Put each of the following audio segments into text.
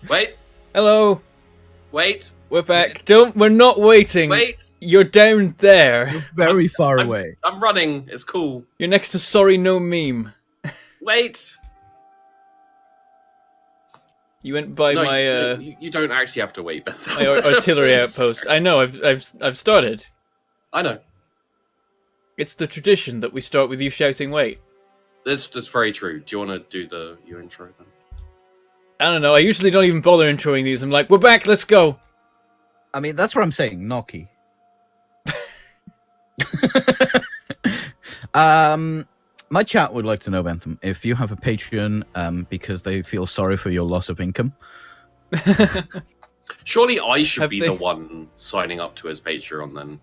Wait. Hello. Wait. We're back. We're not waiting. Wait. You're down there. You're very far away. I'm running. It's cool. You're next to Sorry No Meme. Wait. You went by my You don't actually have to wait, Bentham. my artillery outpost. I know. I've started. I know. It's the tradition that we start with you shouting "wait." That's very true. Do you want to do your intro then? I don't know. I usually don't even bother introing these. I'm like, we're back. Let's go. I mean, that's what I'm saying. Knocky. My chat would like to know, Bentham, if you have a Patreon because they feel sorry for your loss of income. Surely I should be the one signing up to his Patreon then.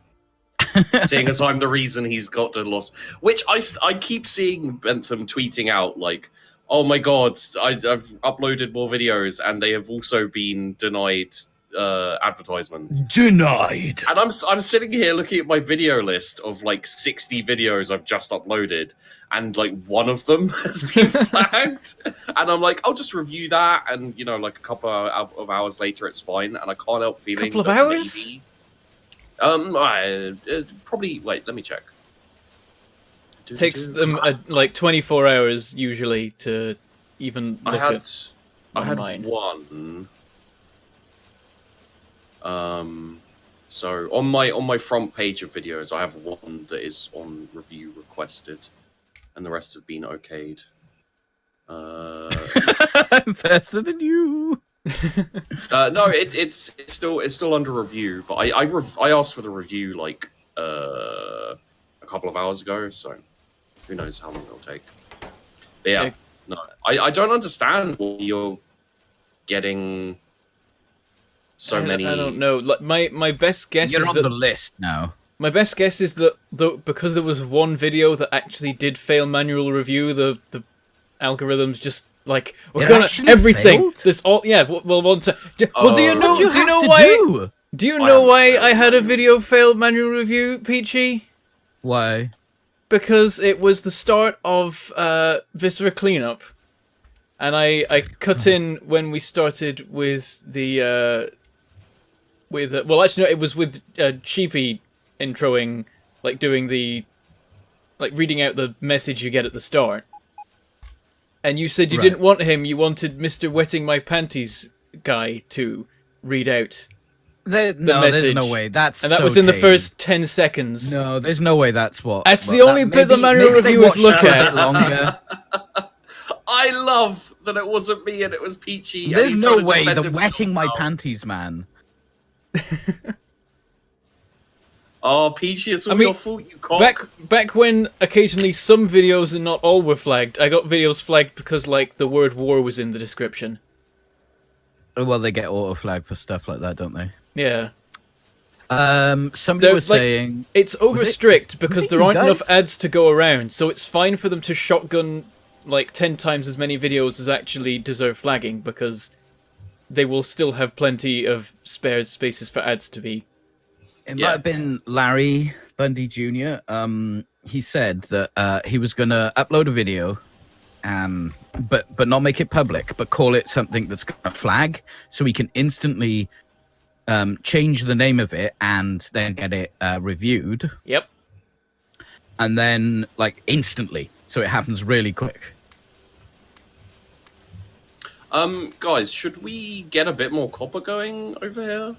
Seeing as I'm the reason he's got the loss. Which I keep seeing Bentham tweeting out like, oh my god, I've uploaded more videos and they have also been denied advertisements. Denied. And I'm sitting here looking at my video list of like 60 videos I've just uploaded, and like one of them has been flagged. And I'm like, I'll just review that, and you know, like a couple of hours later, it's fine. And I can't help feeling. Couple of hours? Maybe, probably. Wait, let me check. Takes them like 24 hours usually to even look at. I had mine. one. So on my front page of videos, I have one that is on review requested, and the rest have been okayed. I'm faster than you. No, it's still under review, but I asked for the review like a couple of hours ago, so who knows how long it'll take. But yeah, okay. No, I don't understand why you're getting so many. I don't know. Like my best guess You're is on that the list now. My best guess is that because there was one video that actually did fail manual review, the algorithms just like we're gonna everything. Failed? This all Well, one time. Well, do you know? Do you know why? Do you know why I had a video fail manual review, Peachy? Why? Because it was the start of Viscera cleanup, and I cut in when we started with the well, actually no, it was with Sheepy introing, like doing the reading out the message you get at the start. And you said you didn't want him, you wanted Mr. Wetting My Panties guy to read out the message. There's no way. That was in the first 10 seconds. No, there's no way that's what... That's the only bit the manual reviewers look at. Longer. I love that it wasn't me and it was Peachy. There's no way the Wetting My Panties man. Oh, Peachy, it's all your fault, you cock. Back when occasionally some videos and not all were flagged, I got videos flagged because, like, the word war was in the description. Well, they get auto-flagged for stuff like that, don't they? Yeah. Somebody was saying... It's over-strict because there aren't enough ads to go around, so it's fine for them to shotgun, like, 10 times as many videos as actually deserve flagging, because they will still have plenty of spare spaces for ads to be. It might have been Larry Bundy Jr. He said that he was going to upload a video, but not make it public, but call it something that's going to flag, so he can instantly change the name of it and then get it reviewed. Yep. And then, like, instantly, so it happens really quick. Guys, should we get a bit more copper going over here?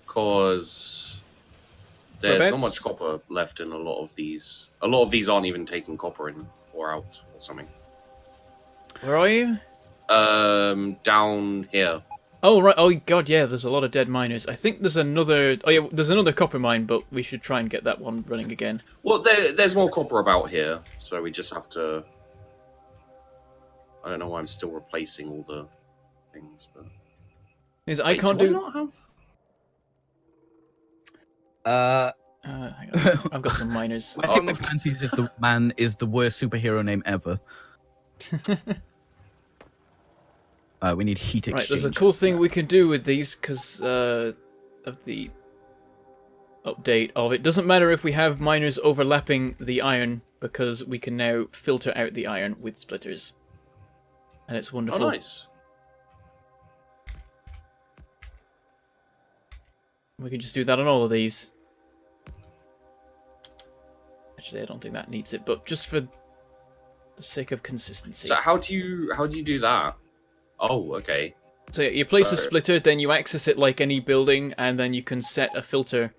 Because there's not much copper left in a lot of these. A lot of these aren't even taking copper in or out or something. Where are you? Down here. Oh, right. Oh, God, yeah, there's a lot of dead miners. I think there's another... Oh, yeah, there's another copper mine, but we should try and get that one running again. Well, there's more copper about here, so we just have to... I don't know why I'm still replacing all the things, but... I can't do... I not have... hang on. I've got some miners. I think Panties is the worst superhero name ever. We need heat exchange. Right, there's a cool thing we can do with these because of the update of it. Doesn't matter if we have miners overlapping the iron because we can now filter out the iron with splitters. And it's wonderful. Oh, nice. We can just do that on all of these. Actually, I don't think that needs it, but just for the sake of consistency. So how do you do that? Oh, okay. So you place a So- splitter, then you access it like any building, and then you can set a filter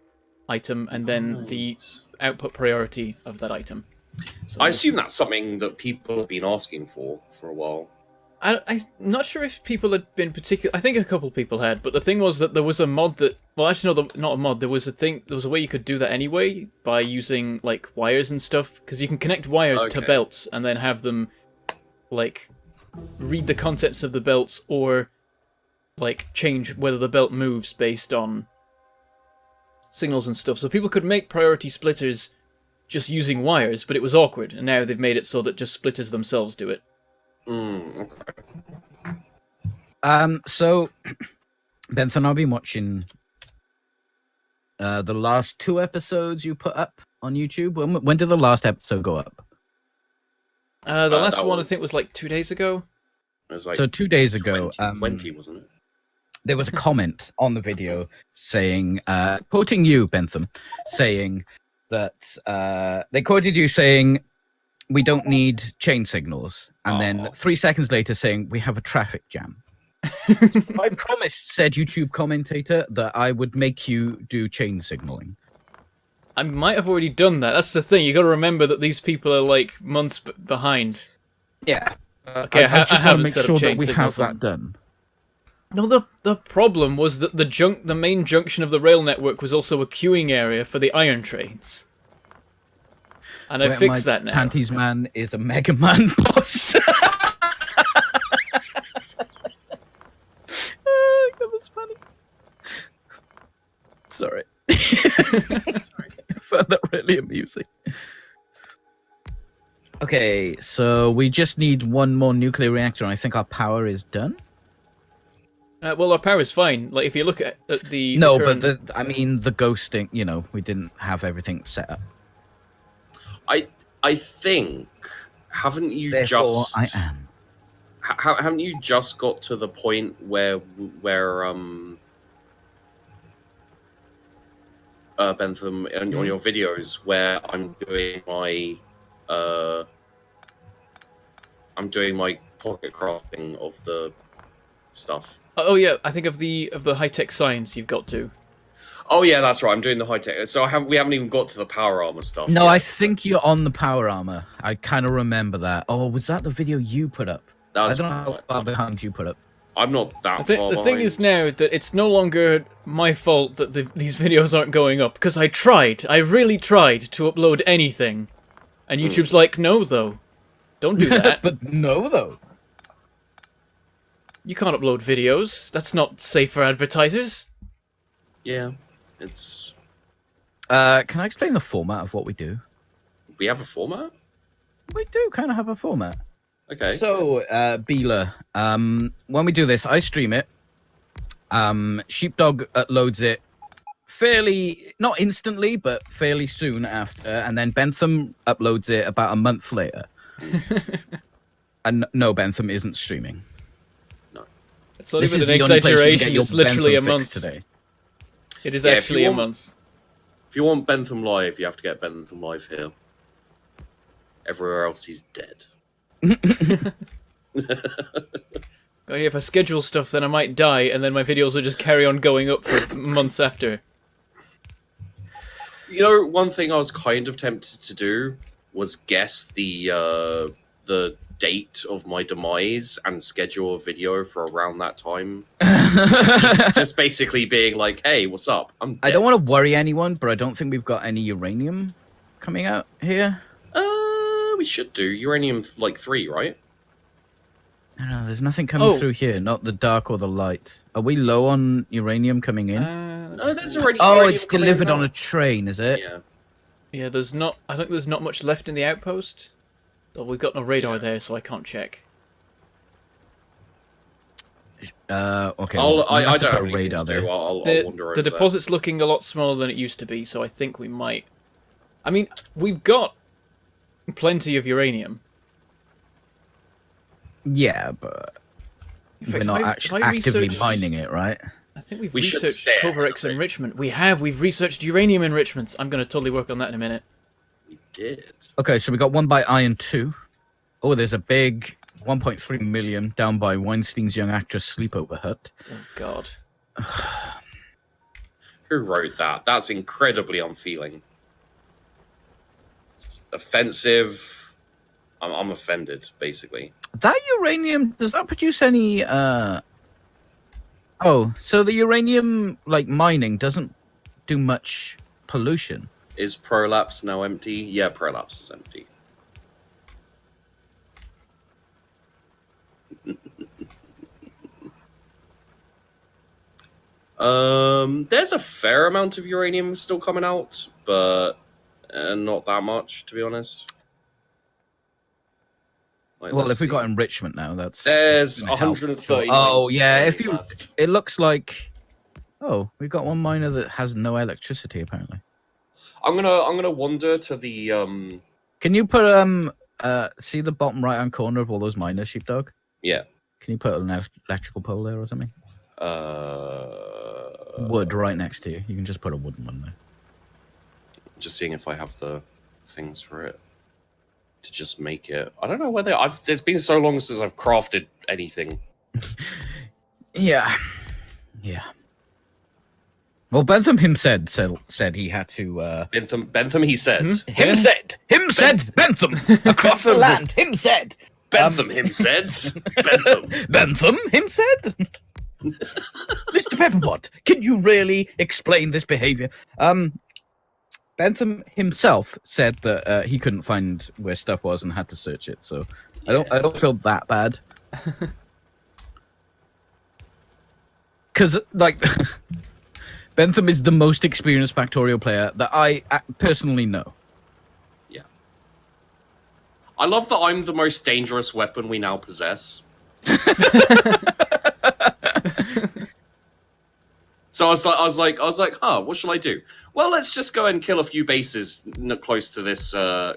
item, and then the Nice. output priority of that item. So I assume that's something that people have been asking for a while. I'm not sure if people had been particular. I think a couple people had, but the thing was that there was a mod that. Well, actually, no, not a mod. There was a way you could do that anyway by using like wires and stuff, because you can connect wires to Okay. belts and then have them like read the contents of the belts or like change whether the belt moves based on signals and stuff. So people could make priority splitters just using wires, but it was awkward, and now they've made it so that just splitters themselves do it. Okay. So, Bentham, I've been watching the last 2 episodes you put up on YouTube. When did the last episode go up? The last that one I was- think was like 2 days ago. It was like So 2 days ago, 20, wasn't it? there was a comment on the video saying, quoting you, Bentham, saying that they quoted you saying, "We don't need chain signals," and then Aw. 3 seconds later saying, "We have a traffic jam." I promised said YouTube commentator that I would make you do chain signaling. I might have already done that. That's the thing. You got to remember that these people are like months behind. Yeah. Okay, I I just want to haven't make set up sure chain that we have signals on. that done. No, the problem was that the main junction of the rail network was also a queuing area for the iron trains. And I Where fixed my that now. Panties man is a Mega Man boss. That was funny. Sorry. I found that really amusing. Okay, so we just need one more nuclear reactor, and I think our power is done. Well, our power is fine. Like if you look at the No, current... but I mean the ghosting. You know, we didn't have everything set up. I think haven't you Therefore, just I am. haven't you just got to the point where Bentham on your videos where I'm doing my pocket crafting of the stuff. Oh yeah, I think of the high-tech science you've got to. Oh yeah, that's right. I'm doing the high tech. So we haven't even got to the power armor stuff. No, yet. I think you're on the power armor. I kind of remember that. Oh, was that the video you put up? I That's don't know how far behind you put up. I'm not that I think far the thing behind. is now that it's no longer my fault that these videos aren't going up, because I tried. I really tried to upload anything. And YouTube's like, no, though. Don't do that. But no, though. You can't upload videos. That's not safe for advertisers. Yeah, it's Can I explain the format of what we do? we have a format. We do kind of have a format. Okay. So, Beela, when we do this, I stream it. Sheepdog uploads it fairly, not instantly, but fairly soon after. And then Bentham uploads it about a month later. And no, Bentham isn't streaming. It's not This even is an the only place you can exaggeration. get your It's literally a Bentham month. fix today. It is Yeah, if actually you a want- month. If you want Bentham live, you have to get Bentham live here. Everywhere else, he's dead. If I schedule stuff, then I might die, and then my videos will just carry on going up for months after. You know, one thing I was kind of tempted to do was guess the date of my demise and schedule a video for around that time. Just basically being like, "Hey, what's up? I'm dead." I don't want to worry anyone, but I don't think we've got any uranium coming out here. We should do uranium like 3, right? No, there's nothing coming Oh. through here, not the dark or the light. Are we low on uranium coming in? No, there's already. Oh, uranium it's coming delivered out. on a train, is it? Yeah. Yeah, there's not. I think there's not much left in the outpost. Oh, we've got no radar there, so I can't check. Okay. I we'll don't have to have put a anything to radar do. there. I'll The wander over the there. deposit's looking a lot smaller than it used to be, so I think we might. I mean, we've got plenty of uranium. Yeah, but In we're fact, not if I actually actively research- mining it, right? I think we've We should researched stare kovarex at it. enrichment. We've researched uranium enrichments. I'm going to totally work on that in a minute. We did. Okay, so we got 1 by Iron 2. Oh, there's a big 1.3 million down by Weinstein's young actress sleepover hut. Oh, God. Who wrote that? That's incredibly unfeeling. It's offensive. I'm offended, basically. That uranium, does that produce any... Oh, so the uranium, like, mining doesn't do much pollution. Is Prolapse now empty? Yeah, Prolapse is empty. There's a fair amount of uranium still coming out, but not that much, to be honest. Like, Well, let's if we see. got enrichment now, that's... There's gonna help. 130. Oh, yeah, if you... left. It looks like... Oh, we've got one miner that has no electricity, apparently. I'm gonna wander to the Can you put, see the bottom right-hand corner of all those miners, Sheepdog? yeah. Can you put an electrical pole there or something? Wood right next to you. You can just put a wooden one there. Just seeing if I have the things for it to just make it. I don't know whether it's been so long since I've crafted anything. Yeah. Yeah. Well, Bentham himself said he had to... Bentham, he said. Him said, Bentham, across the land, him said. Bentham, him said. Bentham. Bentham, him said. Mr. Pepperpot, can you really explain this behavior? Bentham himself said that he couldn't find where stuff was and had to search it, so I don't feel that bad. Because, like... Bentham is the most experienced Factorio player that I personally know. Yeah. I love that I'm the most dangerous weapon we now possess. So I was like, huh, what shall I do? Well, let's just go and kill a few bases close to this, oh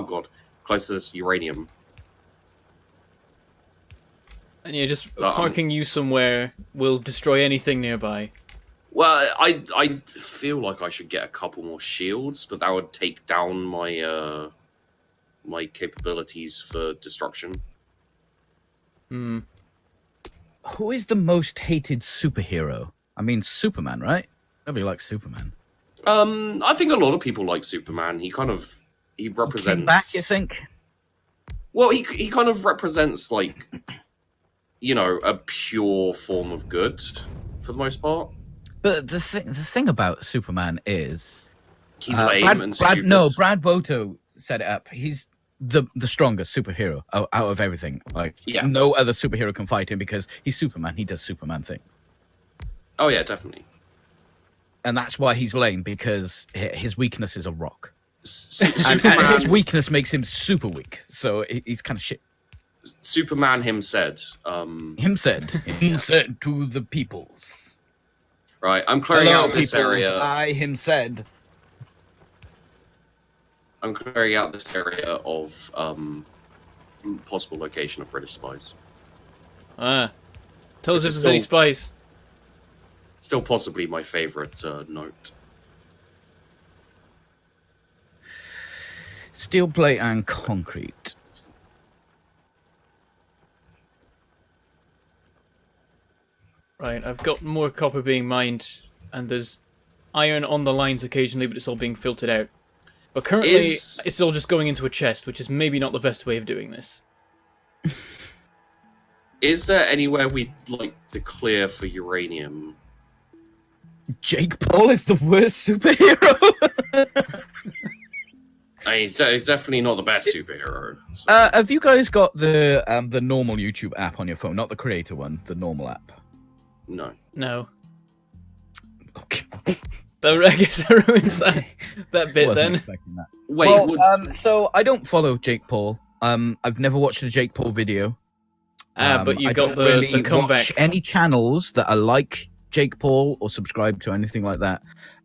god, close to this uranium. And yeah, just parking you somewhere will destroy anything nearby. Well, I feel like I should get a couple more shields, but that would take down my my capabilities for destruction. Hmm. Who is the most hated superhero? I mean, Superman, right? Nobody likes Superman. I think a lot of people like Superman. He represents. Came back, you think? Well, he kind of represents, like, you know, a pure form of good for the most part. But the thing about Superman is He's lame and stupid. No, Brad Boto set it up. He's the strongest superhero out of everything. Like, no other superhero can fight him because he's Superman. He does Superman things. Oh yeah, definitely. And that's why he's lame, because his weakness is a rock. Superman, and his weakness makes him super weak. So he's kind of shit. Superman him said to the peoples. Right, I'm clearing Hello, out this peoples, area. I him said. I'm clearing out this area of possible location of British spies. Ah. Tell us if It's there's any spies. Still possibly my favorite note. Steel plate and concrete. Right, I've got more copper being mined, and there's iron on the lines occasionally, but it's all being filtered out. But currently, it's all just going into a chest, which is maybe not the best way of doing this. Is there anywhere we'd like to clear for uranium? Jake Paul is the worst superhero. I mean, he's definitely not the best superhero. So. Have you guys got the normal YouTube app on your phone, not the creator one, the normal app? No. No. Okay. I guess that ruins that bit then. That. Wait. Well, so I don't follow Jake Paul. I've never watched a Jake Paul video. But you got the comeback. Watch any channels that are like Jake Paul or subscribe to anything like that.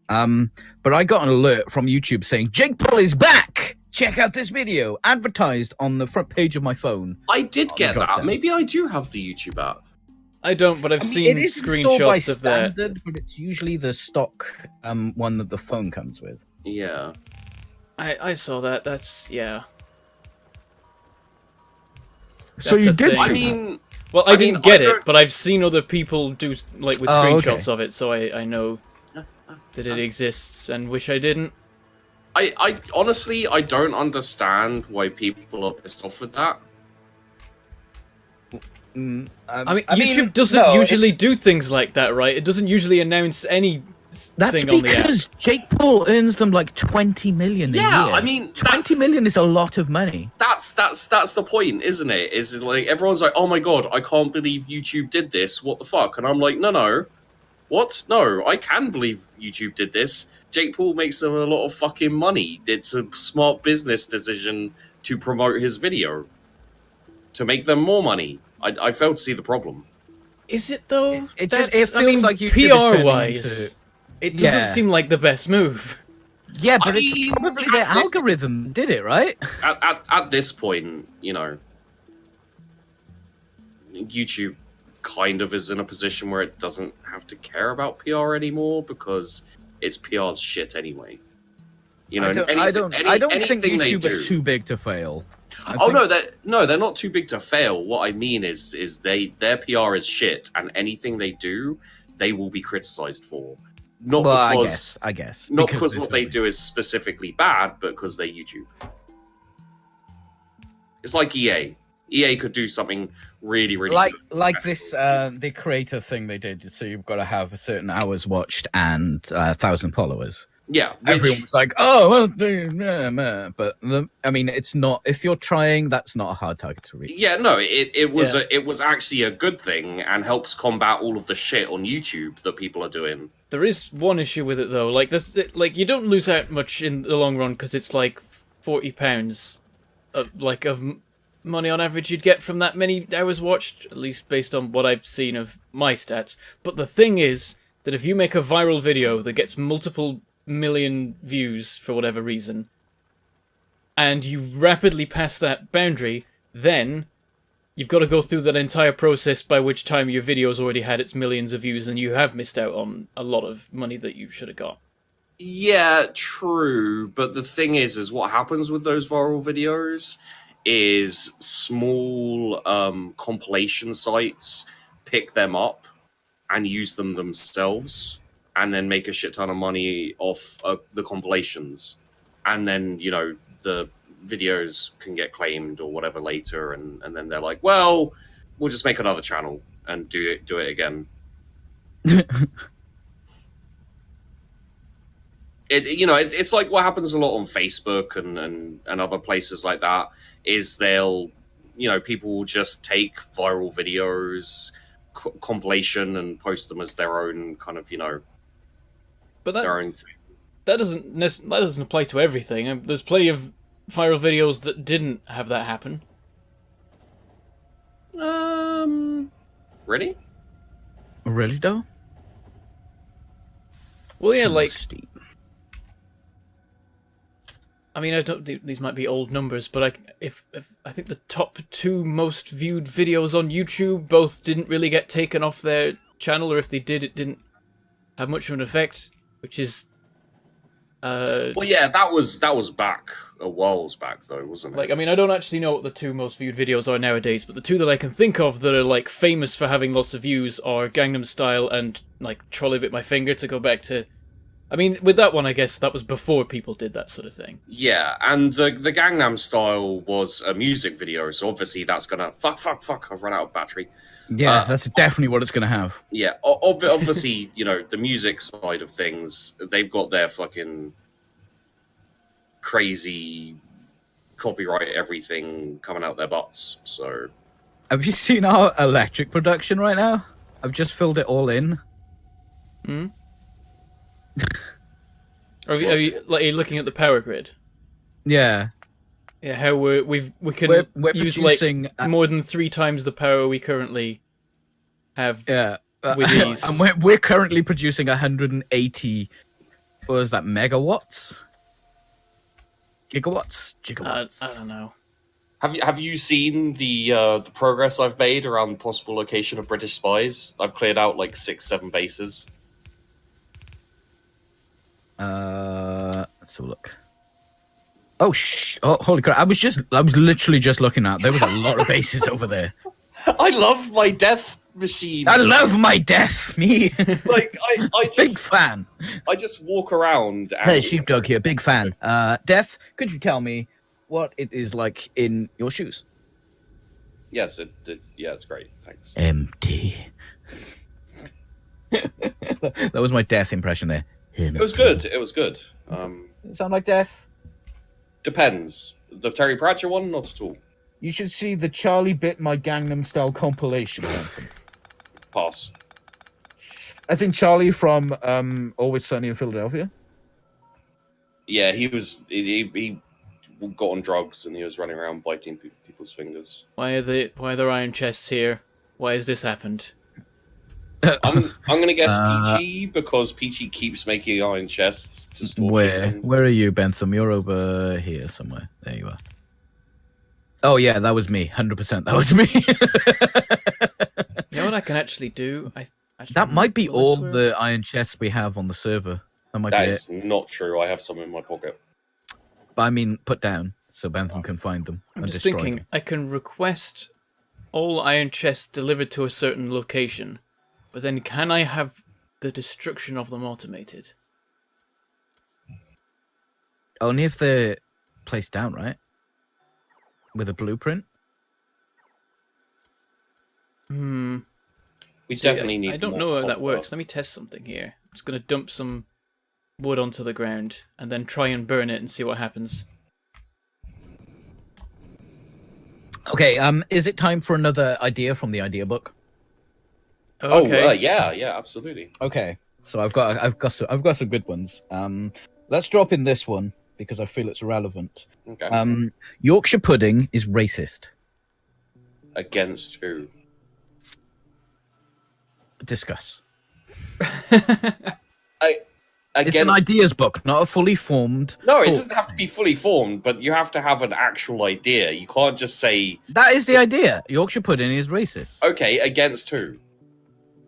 But I got an alert from YouTube saying Jake Paul is back. Check out this video, advertised on the front page of my phone. I did get that. Maybe I do have the YouTube app. I don't, but I've I mean, seen it is installed by screenshots of that. standard, but it's usually the stock one that the phone comes with. Yeah. I saw that. That's yeah. So That's you a did thing. I see mean, Well, I didn't I get don't- it, but I've seen other people do like with Oh, okay. screenshots of it, so I know that it exists, and wish I didn't. I honestly, I don't understand why people are pissed off with that. I mean, YouTube doesn't usually do things like that, right? It doesn't usually announce any That's thing on the app. because Jake Paul earns them like 20 million a Yeah, year. I mean, 20 million is a lot of money. That's the point, isn't it? Is like everyone's like, oh my god, I can't believe YouTube did this. What the fuck? And I'm like, no. What? No, I can believe YouTube did this. Jake Paul makes them a lot of fucking money. It's a smart business decision to promote his video. To make them more money. I failed to see the problem. Is it though? It That's- feels like YouTube is turning PR wise, into- it doesn't Yeah. seem like the best move. Yeah, but I it's mean, probably their at this- algorithm did it, right? At this point, you know, YouTube kind of is in a position where it doesn't have to care about PR anymore because its PR's shit anyway. You know, I don't think anything they YouTube do. are too big to fail. I Oh think- no, they're not too big to fail. What I mean is their PR is shit, and anything they do, they will be criticized for. Not Well, because I guess. not because there's what they no- do is specifically bad, but because they're YouTube. It's like EA. EA could do something really like good. like this the creator thing they did. So you've got to have a certain hours watched and 1,000 followers. Yeah, Everyone's like, oh, well, but I mean, it's not. If you're trying, that's not a hard target to reach. yeah, no, it was Yeah. it was actually a good thing and helps combat all of the shit on YouTube that people are doing. There is one issue with it though. Like this, like you don't lose out much in the long run because it's like £40 of money on average you'd get from that many hours watched, at least based on what I've seen of my stats. But the thing is that if you make a viral video that gets multiple million views for whatever reason, and you rapidly pass that boundary, then you've got to go through that entire process by which time your video's already had its millions of views and you have missed out on a lot of money that you should have got. Yeah, true. But the thing is what happens with those viral videos is small compilation sites pick them up and use them themselves and then make a shit ton of money off the compilations. And then, you know, the videos can get claimed or whatever later, and then they're like, well, we'll just make another channel and do it again. It's like what happens a lot on Facebook and other places like that, is they'll, people will just take viral videos, compilation, and post them as their own kind of, But their own thing. that doesn't apply to everything. There's plenty of viral videos that didn't have that happen. Really? Really though? Well, yeah, Too like steep. I mean, I don't. These might be old numbers, but if I think the top 2 most viewed videos on YouTube both didn't really get taken off their channel, or if they did, it didn't have much of an effect. Which is, Well, yeah, that was back a whiles back though, wasn't it? like, I mean, I don't actually know what the 2 most viewed videos are nowadays, but the 2 that I can think of that are like famous for having lots of views are Gangnam Style and like Trolley Bit My Finger. To go back to, I mean, with that one, I guess that was before people did that sort of thing. Yeah, and the Gangnam Style was a music video, so obviously that's gonna fuck. I've run out of battery. Yeah, that's definitely what it's gonna have. Yeah, obviously, the music side of things, they've got their fucking crazy copyright everything coming out their butts. So, Have you seen our electric production right now? I've just filled it all in. Hmm. Are you looking at the power grid? Yeah. Yeah, how we can We're use producing, like more than 3 times the power we currently have. Yeah. With these. And we're currently producing 180. What was that? Megawatts? Gigawatts? I Gigawatts. don't know. Have you seen the progress I've made around the possible location of British spies? I've cleared out like 6-7 bases. Let's have a look. Oh holy crap! I was literally just looking at. There was a lot of bases over there. I love my death machine. I love my death. Me, Like I just big fan. I just walk around. And, Hey, Sheepdog here, big fan. Death, could you tell me what it is like in your shoes? Yes, yeah, it's great. Thanks. Empty. That was my death impression there. It was good. It was good. Does it sound like death? Depends. The Terry Pratchett one, not at all. You should see the Charlie Bit My Gangnam Style compilation. Pass. As in Charlie from Always Sunny in Philadelphia? Yeah, he got on drugs and he was running around biting people's fingers. Why are there iron chests here? Why has this happened? I'm gonna guess Peachy because Peachy keeps making iron chests to store shit in. Where are you, Bentham? You're over here somewhere. There you are. Oh yeah, that was me. 100%. That was me. You know what I can actually do? That might be all the iron chests we have on the server. That might That be is not true. I have some in my pocket. But I mean, put down so Bentham can find them. I'm and just destroy thinking, them. I can request all iron chests delivered to a certain location, but then can I have the destruction of them automated? Only if they're placed down, right? With a blueprint? We See, definitely need. I don't more know how that copper. works. Let me test something here. I'm just going to dump some wood onto the ground and then try and burn it and see what happens. Okay, is it time for another idea from the idea book? Okay. Yeah, absolutely. Okay, so I've got some good ones. Let's drop in this one because I feel it's relevant. Okay. Yorkshire pudding is racist. Against who? Discuss. Against... It's an ideas book, not a fully formed. No, it thought. doesn't have to be fully formed, but you have to have an actual idea. You can't just say. That is the idea. Yorkshire pudding is racist. Okay, against who?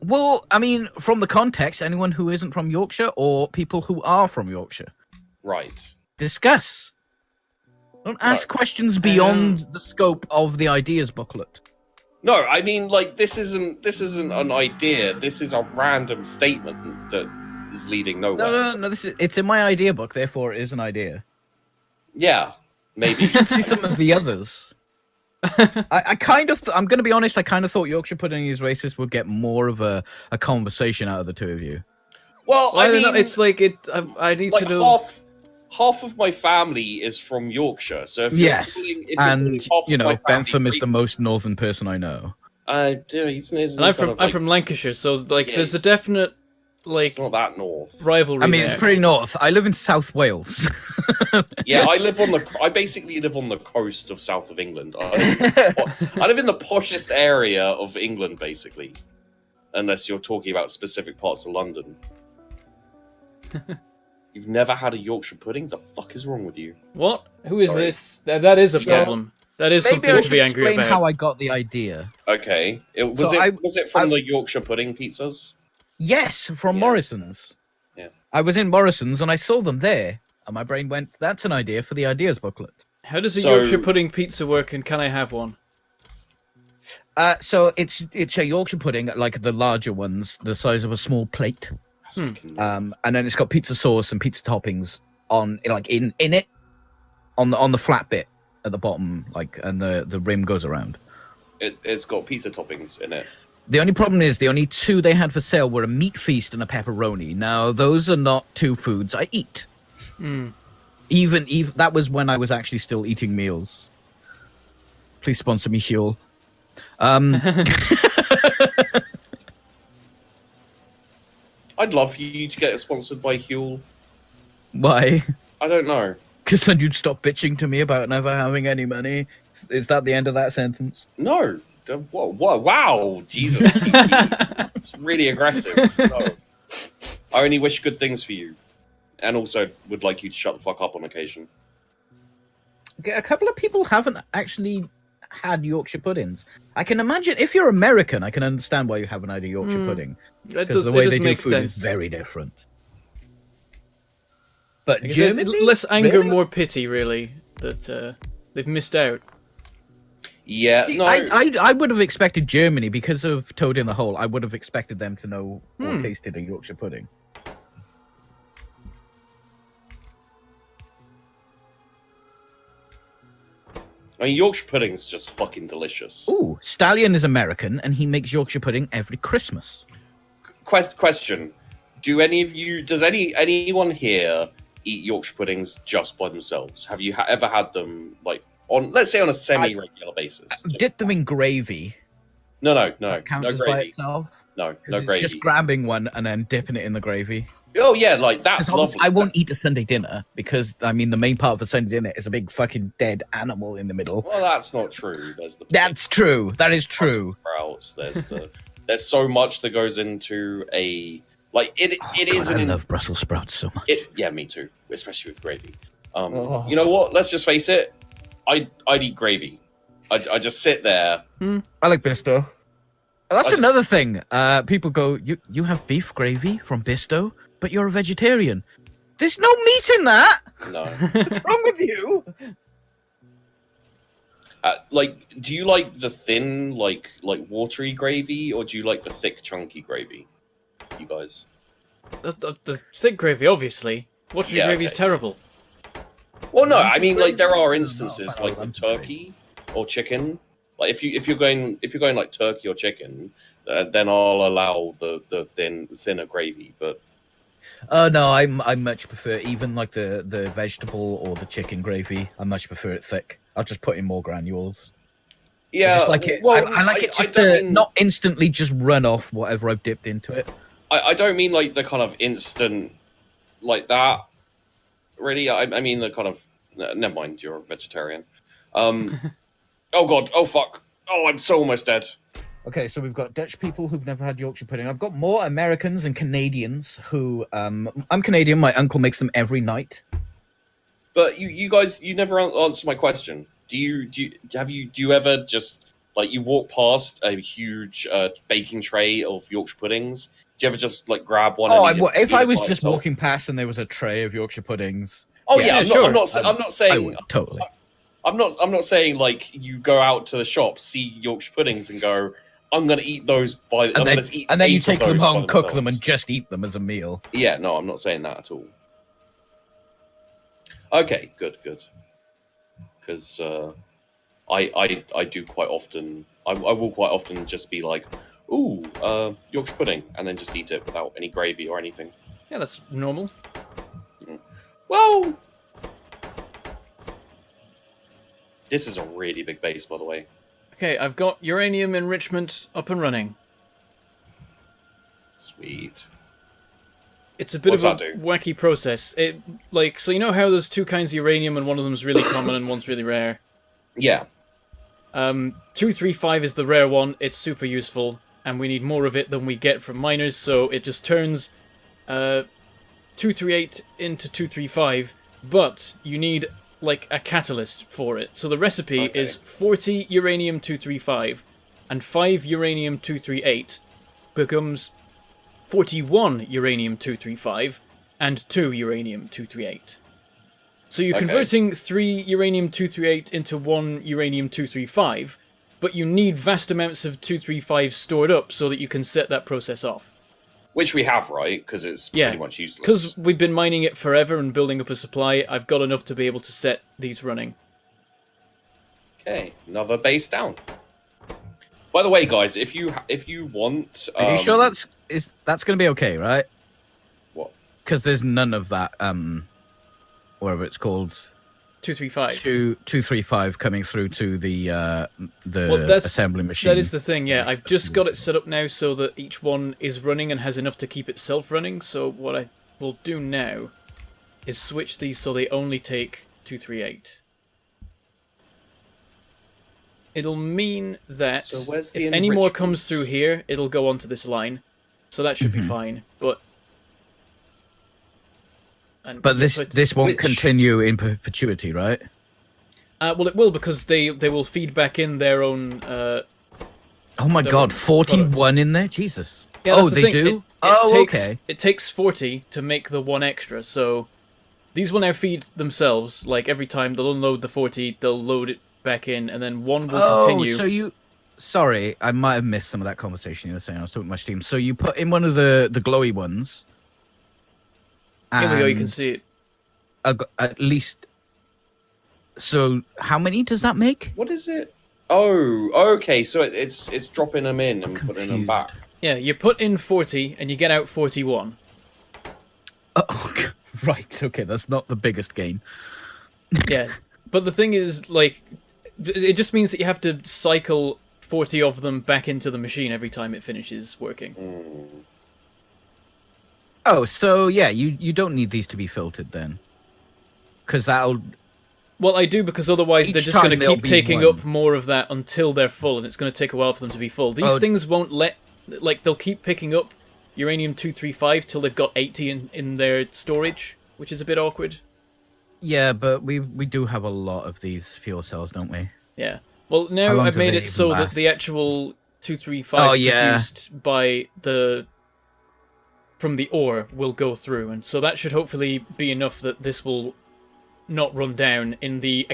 Well, I mean, from the context, anyone who isn't from Yorkshire or people who are from Yorkshire. Right. Discuss. Don't ask questions beyond the scope of the ideas booklet. No, I mean, like, this isn't an idea. This is a random statement that is leading nowhere. No. It's in my idea book, therefore it is an idea. Yeah, maybe. You should see some of the others. I'm going to be honest, I kind of thought Yorkshire pudding is racist would get more of a conversation out of the two of you. Well, I I don't mean, know. It's like it. I need like to know. half of my family is from Yorkshire, so if Yes, and you know, Bentham is the most northern person I know. And I'm from Lancashire, so like, Yeah, there's a definite like it's not that north. rivalry. I mean, it's there. pretty north. I live in South Wales. Yeah, I basically live on the coast of south of England. I live in the poshest area of England, basically, unless you're talking about specific parts of London. You've never had a Yorkshire pudding? The fuck is wrong with you? What? Who is Sorry. this? That is a So, problem. That is Maybe something I to should be angry explain about. how I got the idea. Okay, was it from the Yorkshire pudding pizzas? Yes, from Yeah. Morrison's. Yeah. I was in Morrison's and I saw them there, and my brain went, "That's an idea for the ideas booklet." How does a So- Yorkshire pudding pizza work, and can I have one? So it's a Yorkshire pudding, like the larger ones, the size of a small plate. And then it's got pizza sauce and pizza toppings in it, on the flat bit at the bottom, and the rim goes around. It's got pizza toppings in it. The only problem is the only two they had for sale were a meat feast and a pepperoni. Now those are not two foods I eat. Even that was when I was actually still eating meals. Please sponsor me, Huel. I'd love for you to get sponsored by Huel. Why? I don't know. Because then you'd stop bitching to me about never having any money. Is that the end of that sentence? No. What? Wow, Jesus. It's really aggressive. No. I only wish good things for you. And also would like you to shut the fuck up on occasion. a couple of people haven't actually had Yorkshire puddings. I can imagine if you're American, I can understand why you haven't had a Yorkshire pudding because the way they do food is very different. But Germany, less anger, really? more pity, really. That they've missed out. Yeah, See, no. I would have expected Germany because of Toad in the Hole. I would have expected them to know or tasted a Yorkshire pudding. I mean, Yorkshire pudding's just fucking delicious. Ooh, Stallion is American, and he makes Yorkshire pudding every Christmas. Question: does anyone here eat Yorkshire puddings just by themselves? Have you ever had them like on, let's say, on a semi-regular basis? Dip them in gravy. No, That counts no as gravy. by itself. No It's gravy. just grabbing one and then dipping it in the gravy. Oh yeah, like that's 'Cause lovely. I won't eat a Sunday dinner because I mean the main part of a Sunday dinner is a big fucking dead animal in the middle. Well, that's not true. There's the That's true. That is true. sprouts. There's so much that goes into a like it. It God, is I an love Brussels sprouts so much. yeah, me too. Especially with gravy. You know what? Let's just face it. I'd eat gravy. I just sit there. I like Bisto. That's I just- another thing. People go, you have beef gravy from Bisto, but you're a vegetarian. There's no meat in that. No. What's wrong with you? Like, do you like the thin, like watery gravy, or do you like the thick, chunky gravy? You guys. The thick gravy, obviously. Watery Yeah, gravy is okay. terrible. Well, no, I mean, like, there are instances No, like with turkey or chicken. Like, if you're going like turkey or chicken, then I'll allow the thinner gravy. But No, I much prefer even like the vegetable or the chicken gravy. I much prefer it thick. I'll just put in more granules. yeah, I just like it. Well, I like it I to don't mean, not instantly just run off whatever I've dipped into it. I don't mean like the kind of instant like that. Really, I mean the kind of. Never mind, you're a vegetarian. Oh god, oh fuck, oh I'm so almost dead. Okay, so we've got Dutch people who've never had Yorkshire pudding. I've got more Americans and Canadians who I'm Canadian. My uncle makes them every night. But you guys, you never answered my question. Do you ever just like you walk past a huge baking tray of Yorkshire puddings? Do you ever just like grab one? Oh, and eat it, if eat I it was by just itself? walking past and there was a tray of Yorkshire puddings. Oh yeah, I'm sure. not I saying. would, totally. I'm not saying like you go out to the shop, see Yorkshire puddings, and go, I'm gonna eat those by. And then you 8 take of them those home, by cook them, themselves. and just eat them as a meal. Yeah, no, I'm not saying that at all. Okay, good. Because I do quite often. I will quite often just be like, ooh, Yorkshire pudding, and then just eat it without any gravy or anything. Yeah, that's normal. Well, this is a really big base, by the way. Okay, I've got uranium enrichment up and running. Sweet. It's a bit What's of a that do? wacky process. So you know how there's two kinds of uranium and one of them's really common and one's really rare? Yeah. 235 is the rare one. It's super useful, and we need more of it than we get from miners, so it just turns 238 into 235, but you need like a catalyst for it. So the recipe is 40 uranium 235 and 5 uranium 238 becomes 41 uranium 235 and 2 uranium 238. So you're converting 3 uranium 238 into 1 uranium 235, but you need vast amounts of 235 stored up so that you can set that process off. Which we have, right? Because it's pretty much useless. Because we've been mining it forever and building up a supply, I've got enough to be able to set these running. Okay, another base down. By the way, guys, if you want, Are you sure that's going to be okay, right? What? Because there's none of that, whatever it's called, 235. 235 coming through to the that's- assembly machine. That is the thing, yeah. I've just got it set up now so that each one is running and has enough to keep itself running. So what I will do now is switch these so they only take 238. It'll mean that So where's if the any more enrichment? comes through here, it'll go onto this line. So that should be fine. But But this won't Which- continue in perpetuity, right? Well, it will because they will feed back in their own. Oh my their god, own 41 product. in there? Jesus. Yeah, Oh, that's the they thing. do? It takes, okay. It takes 40 to make the one extra, so these will now feed themselves. Like every time they'll unload the 40, they'll load it back in, and then one will continue. So you... Sorry, I might have missed some of that conversation you were saying. I was talking to my team. So you put in one of the glowy ones. Here we go, you can and see it. At least... So how many does that make? What is it? Oh, okay. So it's dropping them in and putting them back. Yeah, you put in 40 and you get out 41. Oh, right. Okay, that's not the biggest gain. Yeah, but the thing is, like, it just means that you have to cycle 40 of them back into the machine every time it finishes working. Oh, so yeah, you don't need these to be filtered then, because that'll. Well, I do, because otherwise Each they're just time going to there'll keep be taking one. up more of that until they're full, and it's going to take a while for them to be full. These things won't let... Like, they'll keep picking up uranium-235 till they've got 80 in their storage, which is a bit awkward. Yeah, but we do have a lot of these fuel cells, don't we? Yeah. Well, How now long I've do made they it so even that the last? actual 235 Oh, yeah. produced by the... from the ore will go through, and so that should hopefully be enough that this will not run down in the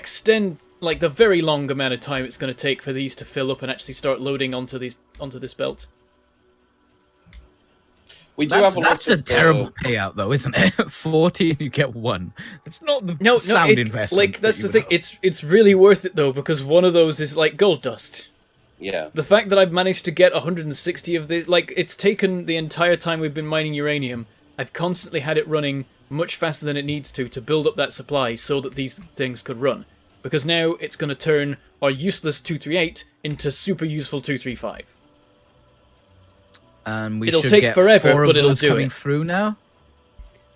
like the very long amount of time it's going to take for these to fill up and actually start loading onto this belt. We do have That's a terrible payout, though, isn't it? 40 and you get one. It's not the sound investment. Like that's the thing. It's really worth it though, because one of those is like gold dust. Yeah. The fact that I've managed to get 160 of this, like, it's taken the entire time we've been mining uranium. I've constantly had it running much faster than it needs to build up that supply so that these things could run. Because now it's going to turn our useless 238 into super useful 235. We It'll should take get forever, 4 of but it'll those do coming it. through now.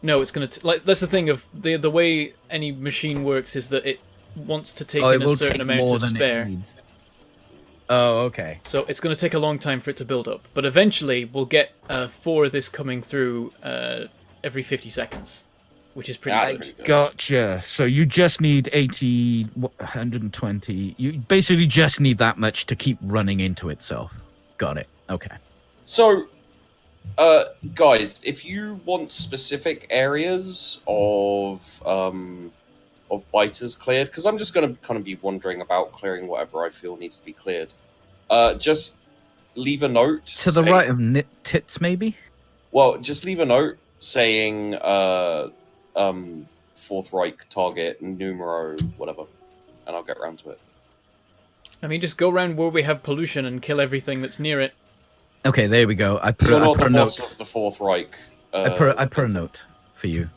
No, it's going to... Like, that's the thing of... The way any machine works is that it wants to take Oh, it in a will certain take amount more of than spare. it needs. Oh, okay. So it's going to take a long time for it to build up. But eventually we'll get 4 of this coming through every 50 seconds. Which is pretty That's good. pretty good. Gotcha. So you just need 80, 120. You basically just need that much to keep running into itself. Got it. Okay. So, guys, if you want specific areas of biters cleared, because I'm just going to kind of be wandering about clearing whatever I feel needs to be cleared. Just leave a note. To the right of tits, maybe? Well, just leave a note saying Fourth Reich target numero whatever, and I'll get around to it. I mean, just go around where we have pollution and kill everything that's near it. Okay, there we go. I put You're not a the boss note. of the Fourth Reich. I put a note for you.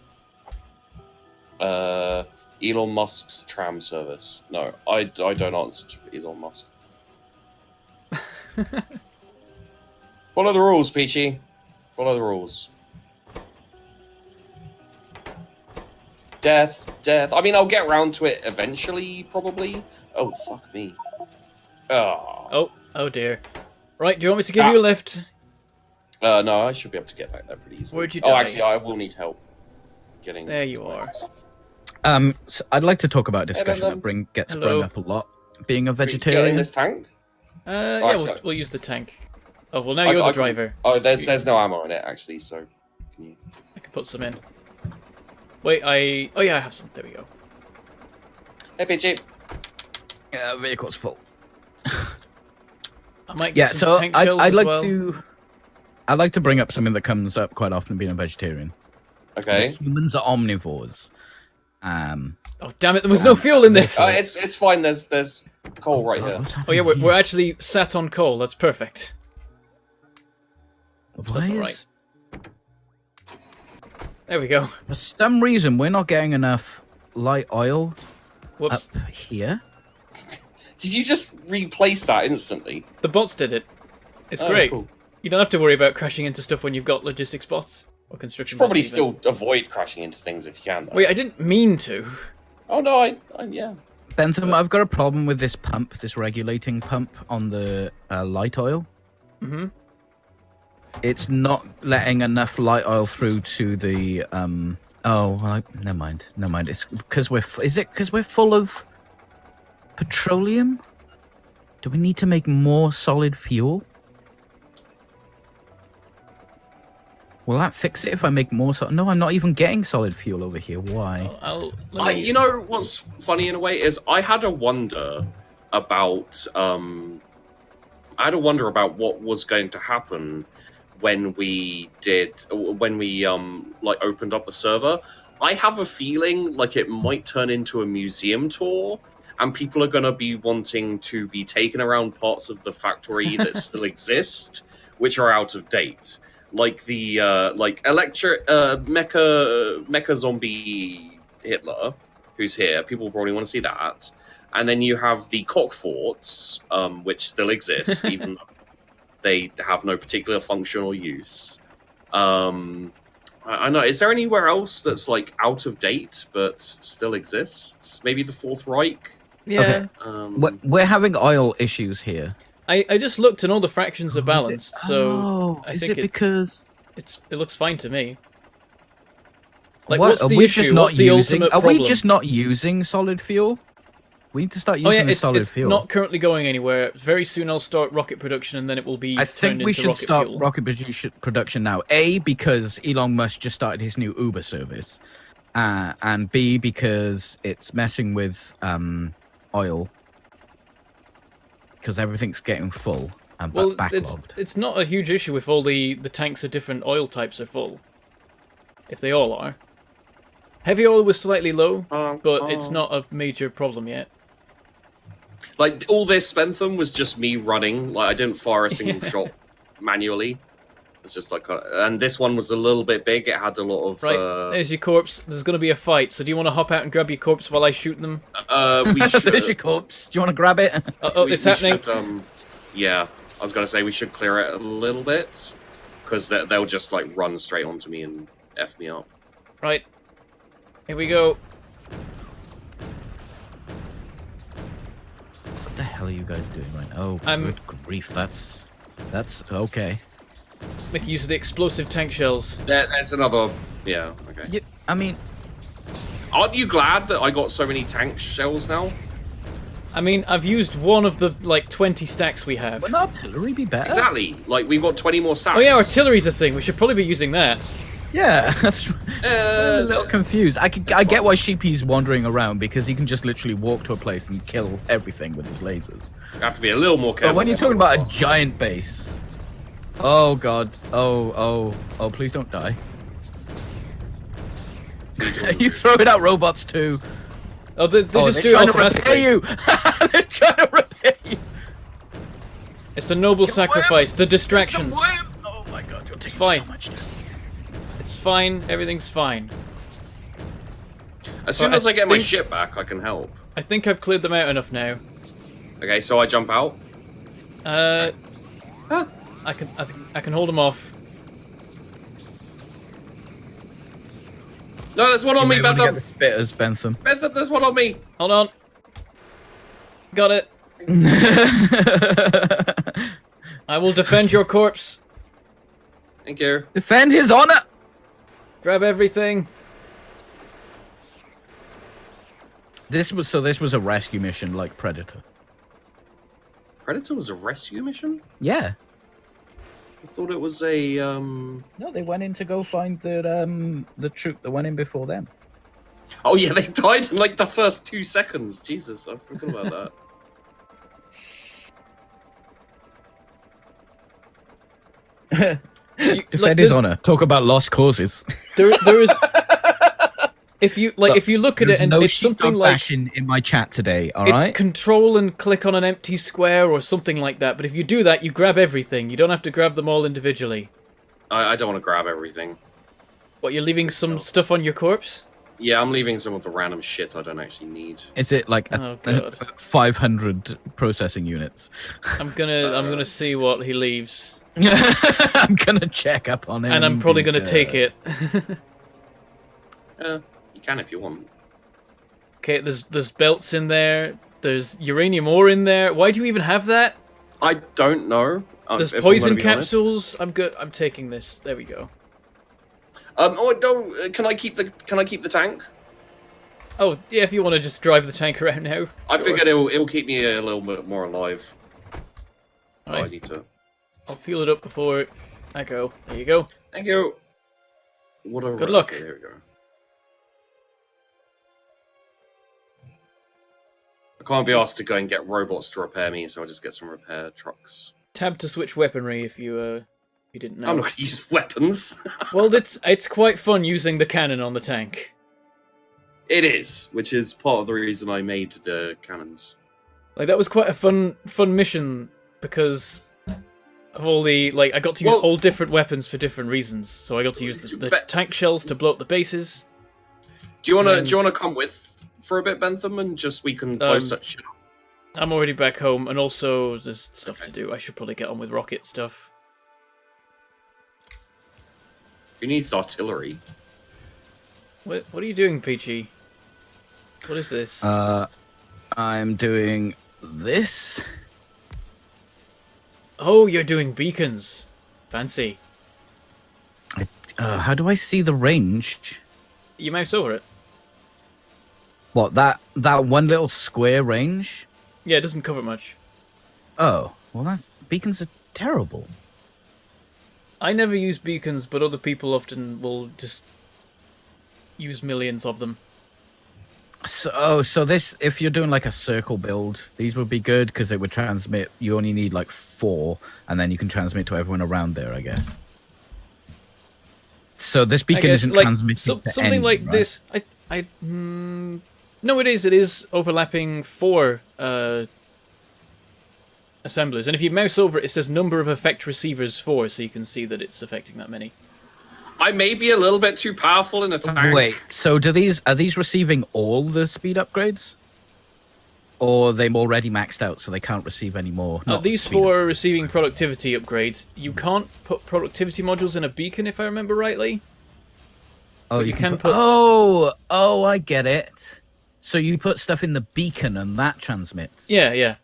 Elon Musk's tram service. No, I don't answer to Elon Musk. Follow the rules, Peachy. Follow the rules. Death. I mean, I'll get around to it eventually, probably. Oh, fuck me. Oh. Oh dear. Right, do you want me to give you a lift? No, I should be able to get back there pretty easily. Where'd you Oh, die? actually, I will need help getting... There you are. So I'd like to talk about a discussion Bentham. that gets Hello. sprung up a lot. Being a Get in vegetarian. this tank? Yeah, actually, we'll use the tank. Oh, well, now you're the driver. Oh, there's no ammo in it, actually, so... Can you... I can put some in. Wait, Oh, yeah, I have some. There we go. Hey, Peachy. Vehicle's full. I might get some so tank shells I'd as like well. I'd like to bring up something that comes up quite often being a vegetarian. Okay. Humans are omnivores. Oh, damn it, there was no fuel in this! It's fine, there's coal right here. what's Oh, yeah, happening we're here? actually sat on coal. That's perfect. Oops, that's Why not is- right. There we go. For some reason, we're not getting enough light oil Whoops. up here. Did you just replace that instantly? The bots did it. It's Oh, great. cool. You don't have to worry about crashing into stuff when you've got logistics bots. Or construction Probably bots even. still avoid crashing into things if you can, though. Wait, I didn't mean to. Oh, no, yeah. Bentham, I've got a problem with this pump, this regulating pump on the light oil. Mm-hmm. It's not letting enough light oil through to the never mind. It's because is it because we're full of Petroleum? Do we need to make more solid fuel? Will that fix it if I make more solid? No, I'm not even getting solid fuel over here. Why? You know what's funny in a way is I had a wonder about what was going to happen when we like opened up the server. I have a feeling like it might turn into a museum tour, and people are going to be wanting to be taken around parts of the factory that still exist, which are out of date, like the mecha zombie Hitler, who's here. People probably want to see that. And then you have the cock forts, which still exist, even though they have no particular function or use. I know. Is there anywhere else that's like out of date but still exists? Maybe the Fourth Reich. Yeah. Okay. We're having oil issues here. I just looked and all the fractions are balanced, so I is think it because it looks fine to me. Like, what, what's the issue? What's the ultimate problem? Are we just not using solid fuel? We need to start using the solid fuel. It's not currently going anywhere. Very soon I'll start rocket production, and then it will be I think we should start rocket production now. A, because Elon Musk just started his new Uber service. And B, because it's messing with oil. Because everything's getting full and backlogged. It's not a huge issue if all the tanks of different oil types are full. If they all are. Heavy oil was slightly low, but it's not a major problem yet. Like, all this Bentham was just me running. Like, I didn't fire a single shot manually. It's just like... And this one was a little bit big. It had a lot of... Right, there's your corpse. There's going to be a fight. So do you want to hop out and grab your corpse while I shoot them? We should... There's your corpse. Do you want to grab it? It's happening. Yeah, I was going to say we should clear it a little bit. Because they'll just, like, run straight onto me and F me up. Right. Here we go. What the hell are you guys doing right now? Oh, good grief. That's okay. Make use of the explosive tank shells. That's another... Yeah, okay. I mean... Aren't you glad that I got so many tank shells now? I mean, I've used one of the, like, 20 stacks we have. Wouldn't artillery be better? Exactly. Like, we've got 20 more stacks. Oh yeah, artillery's a thing. We should probably be using that. Yeah, that's... I'm a little confused. I get why Sheepy's wandering around, because he can just literally walk to a place and kill everything with his lasers. You have to be a little more careful. But when you're talking about a giant base... Oh god. Oh, please don't die. You throw it out robots too. Oh, they just do it automatically. You. They're trying to repair you. It's a noble sacrifice. The distractions. Oh my god, you're taking fine. so much damage. It's fine. Everything's fine. As soon as I get my ship back, I can help. I think I've cleared them out enough now. Okay, so I jump out. Huh? I can hold them off. No, there's one on me, Bentham. Get the spitters, Bentham. Bentham, there's one on me. Hold on. Got it. I will defend your corpse. Thank you. Defend his honor. Grab everything. This was a rescue mission like Predator. Predator was a rescue mission? Yeah. I thought it was a No, they went in to go find the troop that went in before them. Oh yeah, they died in like the first 2 seconds. Jesus, I forgot about that. Defend his honor. Talk about lost causes. There is. If you look at it, and it's something like in my chat today. All right. It's control and click on an empty square or something like that. But if you do that, you grab everything. You don't have to grab them all individually. I don't want to grab everything. What, you're leaving some stuff on your corpse? Yeah, I'm leaving some of the random shit I don't actually need. Is it like 500 processing units? I'm gonna see what he leaves. I'm gonna check up on him. And I'm probably gonna take it. You can if you want. Okay, there's belts in there. There's uranium ore in there. Why do you even have that? I don't know. There's poison capsules. I'm good. I'm taking this. There we go. Oh no! Can I keep the tank? Oh, yeah, if you want to just drive the tank around now. I sure. figured it'll keep me a little bit more alive. All right. I need to. I'll fuel it up before I go. There you go. Thank you. What a Good luck. Okay, there we go. I can't be asked to go and get robots to repair me, so I'll just get some repair trucks. Tab to switch weaponry if you didn't know. I'm not going to use weapons. Well, it's quite fun using the cannon on the tank. It is, which is part of the reason I made the cannons. Like that was quite a fun mission because of all the I got to use all different weapons for different reasons. So I got to use the tank shells to blow up the bases. Do you wanna come with for a bit, Bentham, and just we can blow such shit up? I'm already back home, and also there's stuff to do. I should probably get on with rocket stuff. Who needs artillery? What are you doing, Peachy? What is this? I'm doing this. Oh, you're doing beacons. Fancy. How do I see the range? You mouse over it. What, that one little square range? Yeah, it doesn't cover much. Oh, well, beacons are terrible. I never use beacons, but other people often will just use millions of them. So this, if you're doing like a circle build, these would be good because it would transmit. You only need like 4, and then you can transmit to everyone around there, I guess. So this beacon isn't transmitting to something anyone, like right? this. No, it is. It is overlapping 4 assemblers, and if you mouse over it, it says number of effect receivers 4, so you can see that it's affecting that many. I may be a little bit too powerful in attack. Wait, so are these receiving all the speed upgrades? Or are they already maxed out so they can't receive any more? These 4 are receiving productivity upgrades. You can't put productivity modules in a beacon, if I remember rightly. Oh, you can put... Oh, I get it. So you put stuff in the beacon and that transmits. Yeah.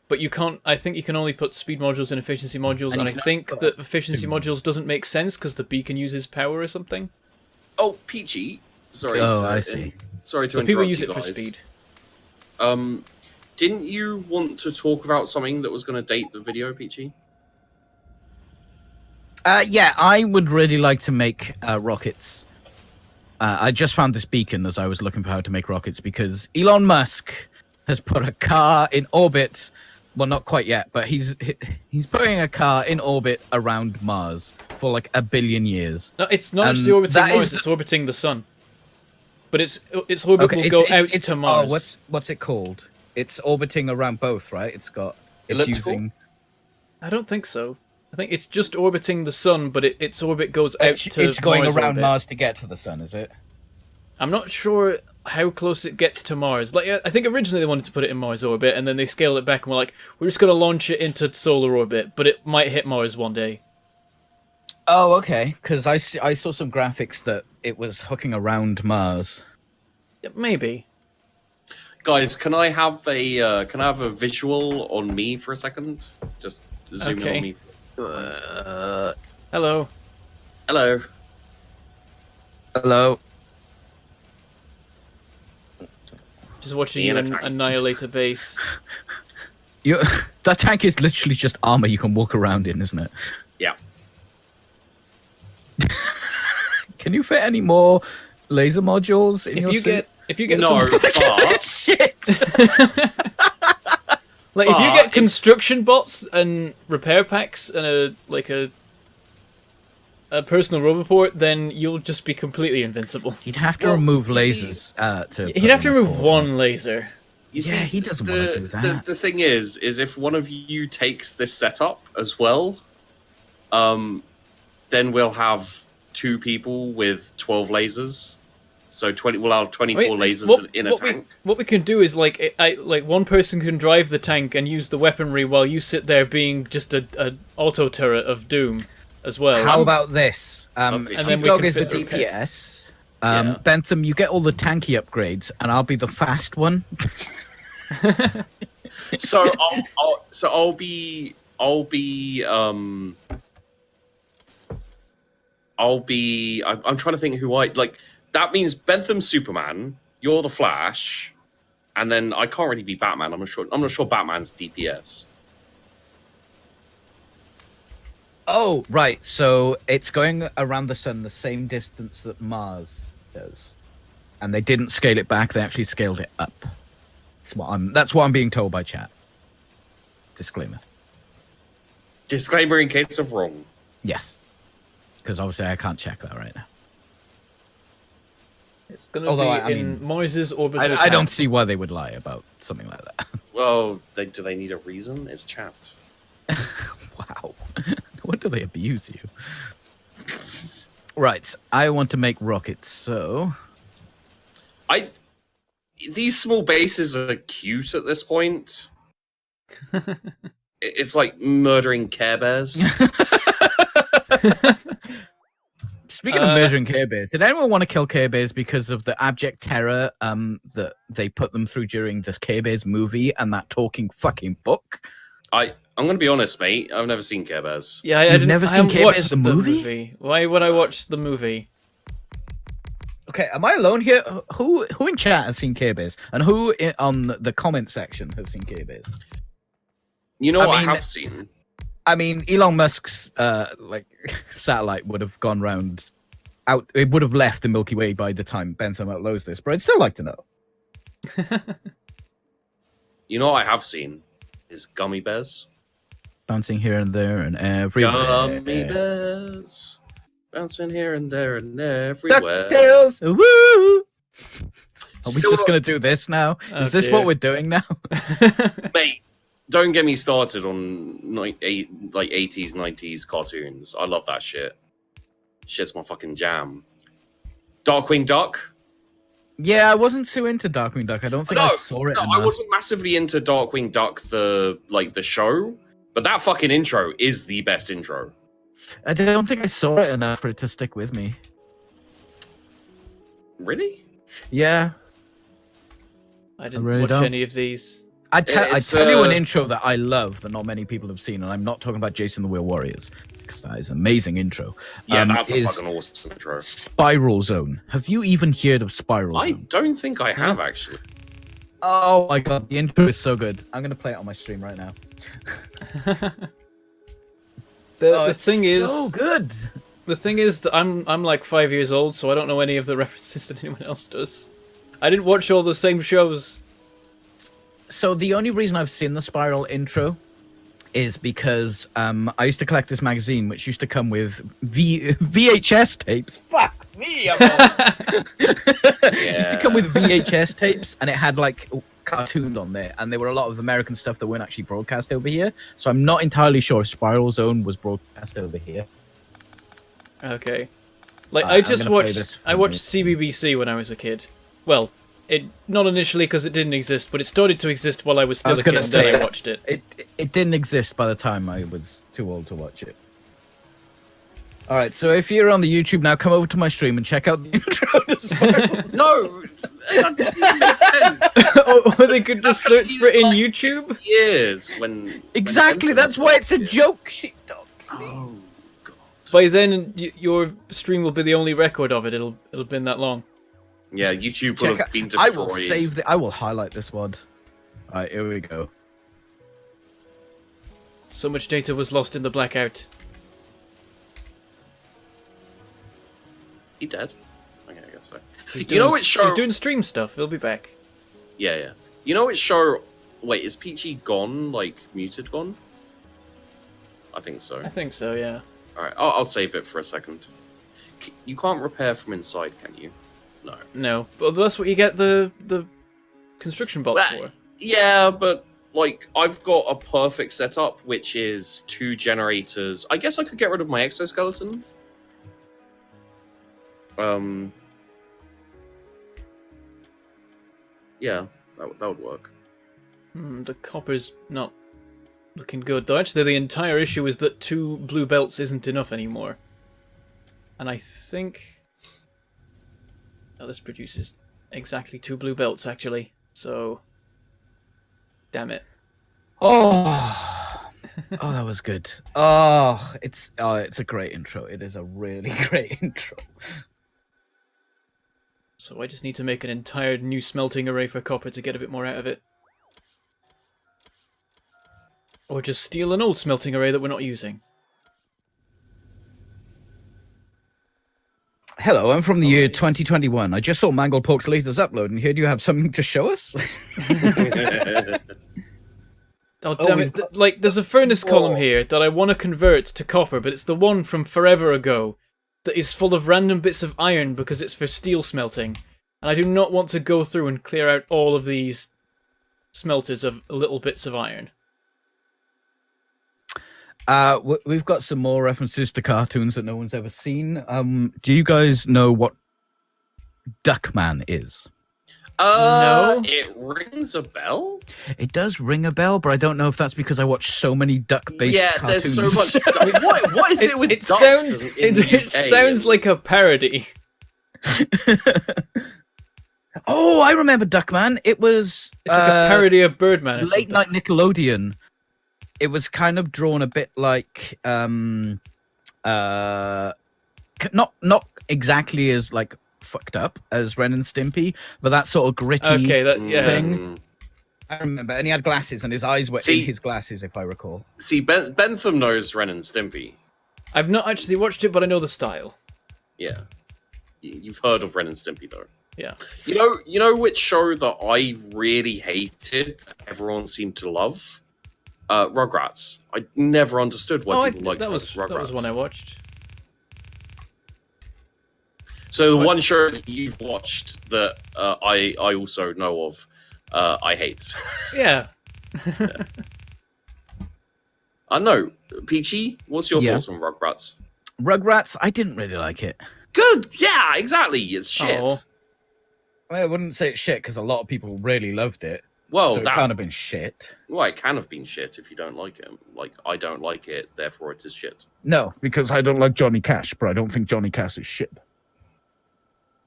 But you can't... I think you can only put speed modules and efficiency modules, and I think that efficiency modules doesn't make sense because the beacon uses power or something. Oh, Peachy. Sorry. I see. Sorry to so interrupt people use you it for guys. speed. Didn't you want to talk about something that was going to date the video, Peachy? Yeah, I would really like to make rockets. I just found this beacon as I was looking for how to make rockets because Elon Musk has put a car in orbit. Well, not quite yet, but he's putting a car in orbit around Mars for like 1 billion years. No, it's not actually orbiting Mars, it's orbiting the sun. But its orbit will go out to Mars. What's it called? It's orbiting around both, right? It's Elliptical? using... I don't think so. I think it's just orbiting the sun, but its orbit goes out to Mars. It's going around orbit. Mars to get to the sun, is it? I'm not sure how close it gets to Mars. Like, I think originally they wanted to put it in Mars orbit, and then they scaled it back and were like, we're just going to launch it into solar orbit, but it might hit Mars one day. Oh, okay. Because I saw some graphics that it was hooking around Mars. Maybe. Guys, can I have a visual on me for a second? Just zoom in on me. Hello. Hello. Hello. Just watching you annihilate a base. That tank is literally just armor you can walk around in, isn't it? Yeah. Can you fit any more laser modules in your suit? If you get No, some... but... Shit! Like, if you get construction bots and repair packs and a personal roboport, then you'll just be completely invincible. He'd have to remove lasers He'd have to remove one laser. You see, he doesn't want to do that. The thing is if one of you takes this setup as well, then we'll have 2 people with 12 lasers. So we'll have 24 lasers in a tank. What we can do is like one person can drive the tank and use the weaponry while you sit there being just a auto turret of doom as well. How about this? Sheepdog is the DPS. Bentham, you get all the tanky upgrades, and I'll be the fast one. So I'll be I'm trying to think who I like. That means Bentham Superman, you're the Flash, and then I can't really be Batman. I'm not sure Batman's DPS. Oh, right. So it's going around the sun the same distance that Mars does, and they didn't scale it back. They actually scaled it up. That's what I'm being told by chat. Disclaimer. Disclaimer in case I'm wrong. Yes, because obviously I can't check that right now. It's going to be I in mean, Mars's orbital. I don't see why they would lie about something like that. Well, do they need a reason? It's chat. Wow. No wonder they abuse you. Right. I want to make rockets, so... These small bases are cute at this point. It's like murdering Care Bears. Speaking of murdering Care Bears, did anyone want to kill Care Bears because of the abject terror that they put them through during this Care Bears movie and that talking fucking book? I'm going to be honest, mate. I've never seen Care Bears. Yeah, You've didn't, never I seen haven't Care Bears watched the movie? Why would I watch the movie? Okay, am I alone here? Who in chat has seen Care Bears? And who on the comment section has seen Care Bears? You know what mean, I have seen? I mean, Elon Musk's satellite would have gone round out. It would have left the Milky Way by the time Bentham uploads this, but I'd still like to know. You know what I have seen is Gummy Bears. Bouncing here and there and everywhere. Gummy Bears. Bouncing here and there and everywhere. DuckTales, woo! Are we Still just not- going to do this now? Oh, Is this dear. what we're doing now? Mate, don't get me started on like 80s, 90s cartoons. I love that shit. Shit's my fucking jam. Darkwing Duck. Yeah, I wasn't too into Darkwing Duck. I don't think I saw it No, enough. I wasn't massively into Darkwing Duck, the show, but that fucking intro is the best intro. I don't think I saw it enough for it to stick with me. Really? Yeah. I didn't really watch don't. any of these. I tell It's, you an intro that I love that not many people have seen, and I'm not talking about Jason the Wheel Warriors, because that is an amazing intro. Yeah, that's a is fucking awesome intro. Spiral Zone. Have you even heard of Spiral I Zone? don't think I have, actually. Oh my god, the intro is so good. I'm going to play it on my stream right now. The thing is, so good. the thing is that I'm like 5 years old, so I don't know any of the references that anyone else does. I didn't watch all the same shows. So the only reason I've seen the Spiral intro is because I used to collect this magazine, which used to come with VHS tapes. Fuck me, I'm old. It used to come with VHS tapes, and it had like cartoons on there, and there were a lot of American stuff that weren't actually broadcast over here. So I'm not entirely sure if Spiral Zone was broadcast over here. Okay. Like I'm I gonna play this for watched you. CBBC when I was a kid. Well, it not initially because it didn't exist, but it started to exist while I was still was a kid, gonna and then say, I watched it. It didn't exist by the time I was too old to watch it. All right, so if you're on the YouTube now, come over to my stream and check out the intro to Spiral. No! That doesn't even make sense. Or they could just search for it in YouTube. Years when... Exactly, when that's why it's a joke, Sheepdog. Oh, God. By then, your stream will be the only record of it. It'll have been that long. Yeah, YouTube will have been I destroyed. will save I will highlight this one. All right, here we go. So much data was lost in the blackout. He dead? Okay, I guess so. He's You know doing- which show... He's doing stream stuff. He'll be back. Yeah, yeah. You know which show... Wait, is Peachy gone? Like, muted gone? I think so. I think so. Yeah. Alright, I'll save it for a second. You can't repair from inside, can you? No. No, but that's what you get the construction bots Well, for. Yeah, but, like, I've got a perfect setup, which is 2 generators. I guess I could get rid of my exoskeleton. Yeah, that would work. The copper's not looking good, though. Actually, the entire issue is that 2 blue belts isn't enough anymore. And I think... Oh, this produces exactly 2 blue belts, actually. So... Damn it. Oh, oh, that was good. Oh, it's a great intro. It is a really great intro. So I just need to make an entire new smelting array for copper to get a bit more out of it. Or just steal an old smelting array that we're not using. Hello, I'm from the year 2021. I just saw Mangledpork's latest upload and heard you have something to show us. Oh, damn it. Like, there's a furnace column here that I want to convert to copper, but it's the one from forever ago that is full of random bits of iron because it's for steel smelting. And I do not want to go through and clear out all of these smelters of little bits of iron. We've got some more references to cartoons that no one's ever seen. Do you guys know what Duckman is? No. It rings a bell. It does ring a bell, but I don't know if that's because I watch so many duck-based cartoons. There's so much. I mean, what is it with It ducks sounds. in the It UK? sounds like a parody. Oh, I remember Duckman. It was It's like a parody of Birdman. Or late something. night Nickelodeon. It was kind of drawn a bit like not exactly as like fucked up as Ren and Stimpy, but that sort of gritty thing. I remember, and he had glasses, and his eyes were in his glasses, if I recall. See, Bentham knows Ren and Stimpy. I've not actually watched it, but I know the style. Yeah, you've heard of Ren and Stimpy though. Yeah. You know which show that I really hated, everyone seemed to love? Rugrats. I never understood why people liked Rugrats. That was one I watched. So the one show that you've watched that I also know of, I hate. Yeah. I know. Peachy, what's your thoughts on Rugrats? Rugrats, I didn't really like it. Good. Yeah, exactly. It's shit. Oh. Well, I wouldn't say it's shit because a lot of people really loved it. Well, so it can't have been shit. Well, it can have been shit if you don't like it. Like, I don't like it, therefore it is shit. No, because I don't like Johnny Cash, but I don't think Johnny Cash is shit.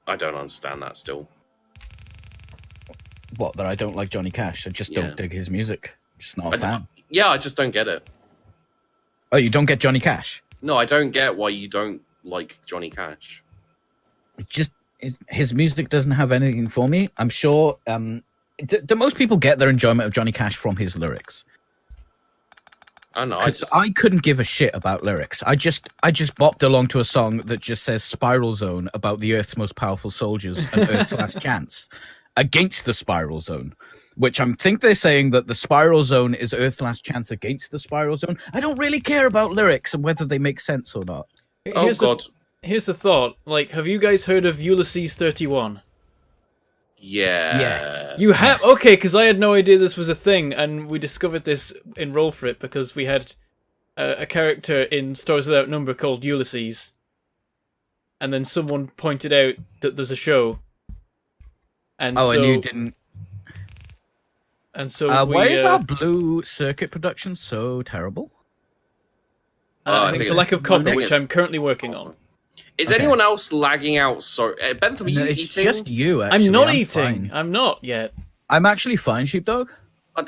I don't understand that still. What, that I don't like Johnny Cash? I just don't dig his music. Just not a fan. Yeah, I just don't get it. Oh, you don't get Johnny Cash? No, I don't get why you don't like Johnny Cash. His music doesn't have anything for me. I'm sure... do most people get their enjoyment of Johnny Cash from his lyrics? I don't know. I couldn't give a shit about lyrics. I just bopped along to a song that just says Spiral Zone about the Earth's most powerful soldiers and Earth's last chance against the Spiral Zone, which I think they're saying that the Spiral Zone is Earth's last chance against the Spiral Zone. I don't really care about lyrics and whether they make sense or not. Here's the thought. Like, have you guys heard of Ulysses 31? Yeah. Yes. You have? Okay, because I had no idea this was a thing, and we discovered this in Roll For It because we had a character in Stars Without Number called Ulysses. And then someone pointed out that there's a show. And and you didn't... And so why is our Blue Circuit production so terrible? I think it's a lack of copper, which I'm currently working on. Is anyone else lagging out? So, Bentham, are you eating? It's just you, actually. I'm not eating. Fine. I'm not yet. I'm actually fine, Sheepdog.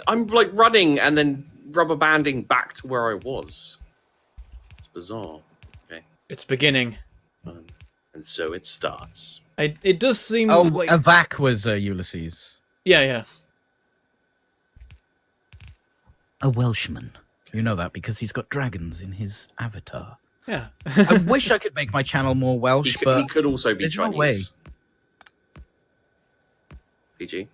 I'm like running and then rubber banding back to where I was. It's bizarre. Okay. It's beginning. And so it starts. It does seem Oh, like... Avac was Ulysses. Yeah. A Welshman. You know that because he's got dragons in his avatar. Yeah. I wish I could make my channel more Welsh, but he could also be there's Chinese. no way. PG.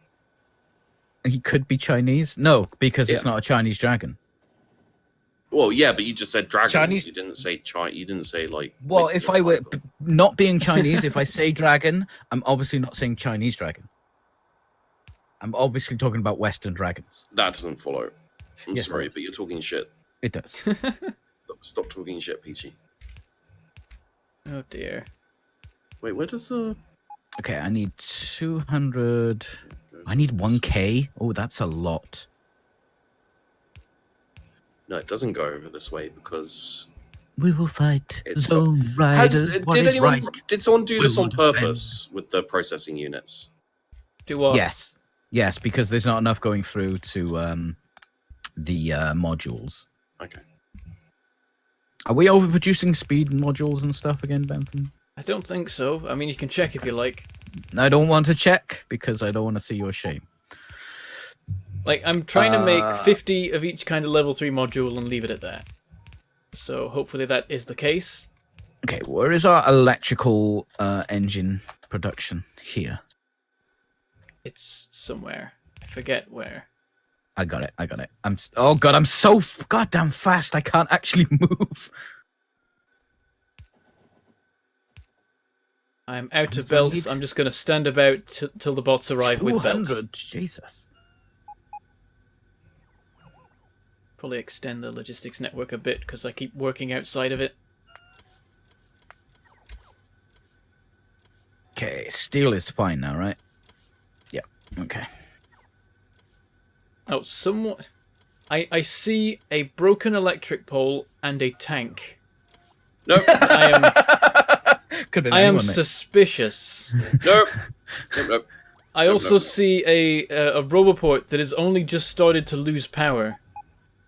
He could be Chinese. No, because it's not a Chinese dragon. Well, yeah, but you just said dragon. Chinese. You didn't say You didn't say like. Well, like, if I were not being Chinese, if I say dragon, I'm obviously not saying Chinese dragon. I'm obviously talking about Western dragons. That doesn't follow. I'm Yes, sorry, it does. but you're talking shit. It does. Stop talking shit, Peachy. Oh dear. Wait, where does the... Okay, I need 200... I need 1k. Oh, that's a lot. No, it doesn't go over this way because... We will fight It's zone riders. Did someone do this We on will purpose with the processing units? Do what? Yes, because there's not enough going through to the modules. Okay. Are we overproducing speed modules and stuff again, Bentham? I don't think so. I mean, you can check if you like. I don't want to check because I don't want to see your shame. Like, I'm trying to make 50 of each kind of level 3 module and leave it at that. So hopefully that is the case. Okay, where is our electrical engine production? Here. It's somewhere. I forget where. I got it. Oh god, I'm so goddamn fast. I can't actually move. I'm out of belts. I'm just going to stand about till the bots arrive with belts. 200, Jesus. Probably extend the logistics network a bit because I keep working outside of it. Okay, steel is fine now, right? Yeah. Okay. Oh, somewhat. I see a broken electric pole and a tank. Nope. I am suspicious. Nope. Nope. I also see a roboport that has only just started to lose power.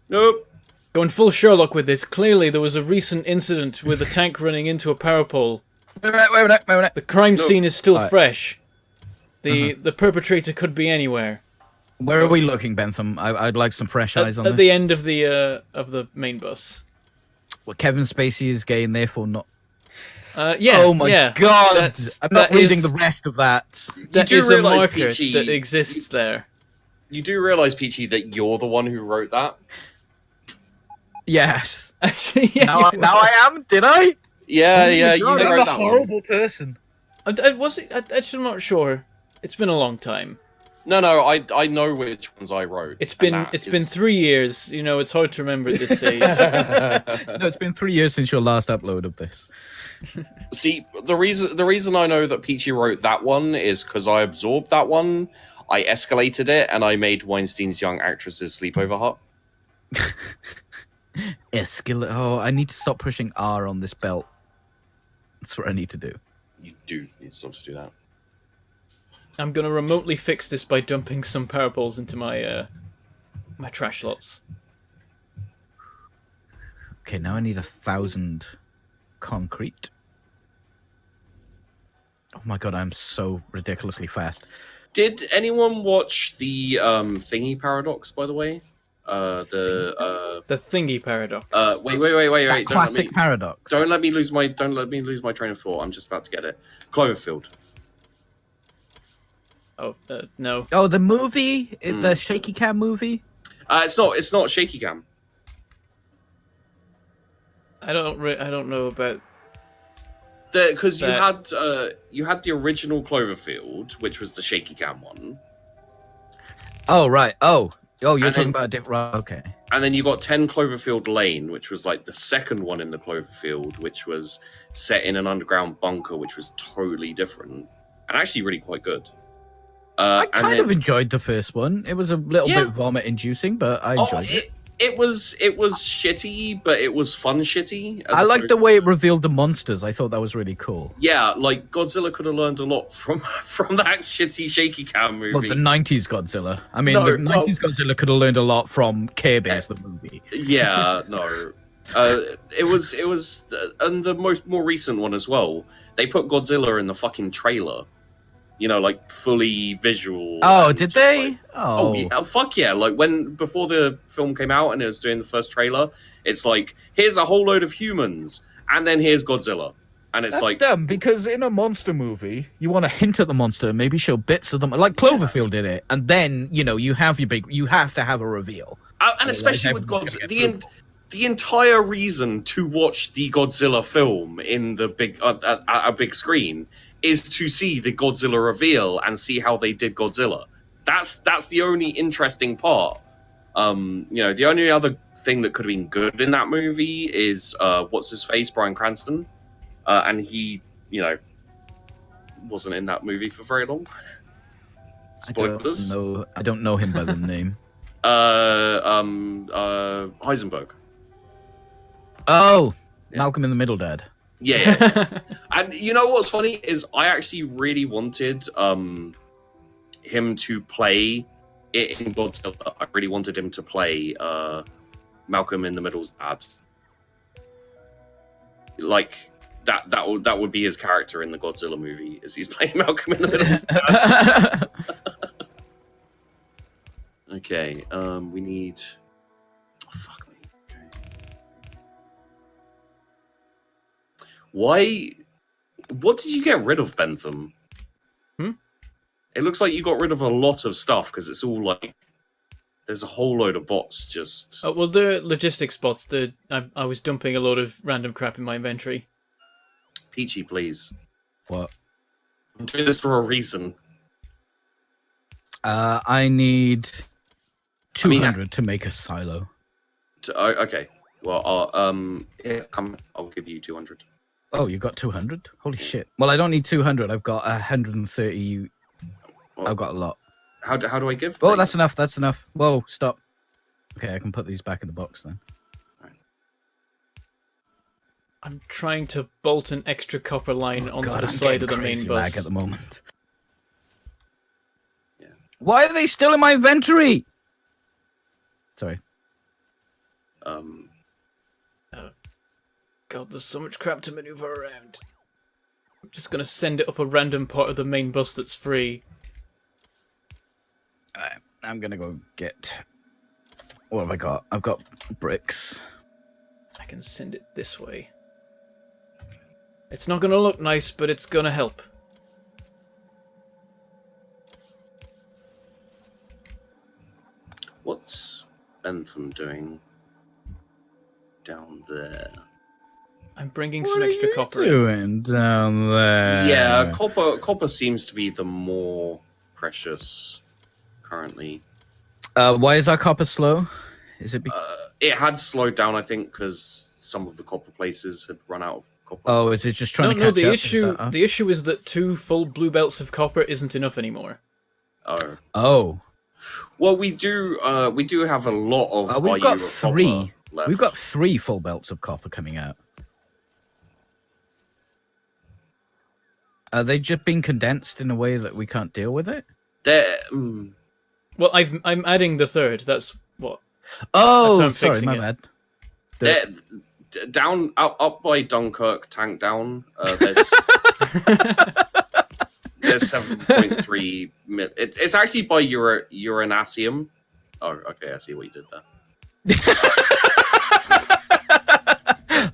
Nope. Going full Sherlock with this, clearly there was a recent incident with a tank running into a power pole. Wait a minute. The crime scene is still fresh. The perpetrator could be anywhere. Where are we looking, Bentham? I'd like some fresh eyes on this. At the end of the main bus. Well, Kevin Spacey is gay and therefore not... Yeah. Oh my god! I'm not reading the is- rest of that. That do is a realise, marker Peachy, that exists there. You do realise, Peachy, that you're the one who wrote that? Yes. Yeah, Now I am. Did I? Yeah, Oh my you God, I'm wrote a that one. horrible person. Actually, I'm not sure. It's been a long time. No, I know which ones I wrote. It's been 3 years. You know, it's hard to remember at this stage. No, it's been 3 years since your last upload of this. See, the reason I know that Peachy wrote that one is because I absorbed that one, I escalated it, and I made Weinstein's Young Actresses Sleepover Hut. Oh, I need to stop pushing R on this belt. That's what I need to do. You do need to do that. I'm gonna remotely fix this by dumping some power poles into my my trash lots. Okay, now I need 1,000 concrete. Oh my god, I'm so ridiculously fast. Did anyone watch the thingy paradox, by the way? The thingy paradox. wait. That classic paradox. Don't let me lose my train of thought. I'm just about to get it. Cloverfield. Oh no. Oh, the movie, the shaky cam movie. It's not shaky cam. I don't know about Because that. you had the original Cloverfield, which was the shaky cam one. Oh right. Oh, you're And talking then- about a different. Okay. And then you got 10 Cloverfield Lane, which was like the second one in the Cloverfield, which was set in an underground bunker, which was totally different and actually really quite good. I and kind then- of enjoyed the first one. It was a little Yeah. bit vomit-inducing, but I enjoyed it. It was shitty, but it was fun shitty. I liked the way it revealed the monsters. I thought that was really cool. Yeah, like Godzilla could have learned a lot from that shitty shaky cam movie. Well, the 90s Godzilla. I mean, No, the 90s Godzilla could have learned a lot from Kirby's the movie. Yeah, no. It was, and the more recent one as well. They put Godzilla in the fucking trailer. You know, like fully visual. Oh, and did just, they? like, Oh, yeah, fuck yeah! Like before the film came out and it was doing the first trailer, it's like here's a whole load of humans, and then here's Godzilla, and it's that's like dumb because in a monster movie, you want to hint at the monster, maybe show bits of them, like Cloverfield did it, and then you have you have to have a reveal. and especially with Godzilla, the entire reason to watch the Godzilla film in the big a big screen is to see the Godzilla reveal and see how they did Godzilla. That's the only interesting part. The only other thing that could have been good in that movie is what's his face, Bryan Cranston, and he, wasn't in that movie for very long. Spoilers. I don't know him by the name. Heisenberg. Oh, Yeah. Malcolm in the Middle dad. Yeah. And you know what's funny is I actually really wanted him to play it in Godzilla. I really wanted him to play Malcolm in the Middle's dad. Like that would be his character in the Godzilla movie, is he's playing Malcolm in the Middle. Okay, we need. Oh, fuck me. Okay. Why? What did you get rid of, Bentham? It looks like you got rid of a lot of stuff because it's all like there's a whole load of bots just. Oh, well, the logistics bots. I was dumping a load of random crap in my inventory. Peachy, please. What? I'm doing this for a reason. I need 200 to make a silo. Okay. Well, here, come. I'll give you 200. Oh, you got 200? Holy shit! Well, I don't need 200. I've got 130. Well, I've got a lot. How do I give? Oh, that's enough. That's enough. Whoa, stop. Okay, I can put these back in the box then. I'm trying to bolt an extra copper line onto God, the I'm side of the getting main crazy bus. lag at the moment. Yeah. Why are they still in my inventory? Sorry. God, there's so much crap to maneuver around. I'm just gonna send it up a random part of the main bus that's free. I'm gonna go get. What have I got? I've got bricks. I can send it this way. It's not gonna look nice, but it's gonna help. What's Bentham doing down there? I'm bringing some extra copper in. Doing down there? Yeah, copper seems to be the more precious currently. Why is our copper slow? Is it? It had slowed down, I think, because some of the copper places had run out of copper. Oh, is it just trying to No, catch up? the issue is that 2 full blue belts of copper isn't enough anymore. Oh. Well, we do have a lot of. We've got IU 3. copper left. We've got 3 full belts of copper coming out. Are they just being condensed in a way that we can't deal with it? Well, I'm adding the 3rd. That's what. Oh, I'm sorry, fixing my it. bad. Down up by Dunkirk, tank down. There's 7.3 mil. It's actually by Uranasium. Oh, okay, I see what you did there.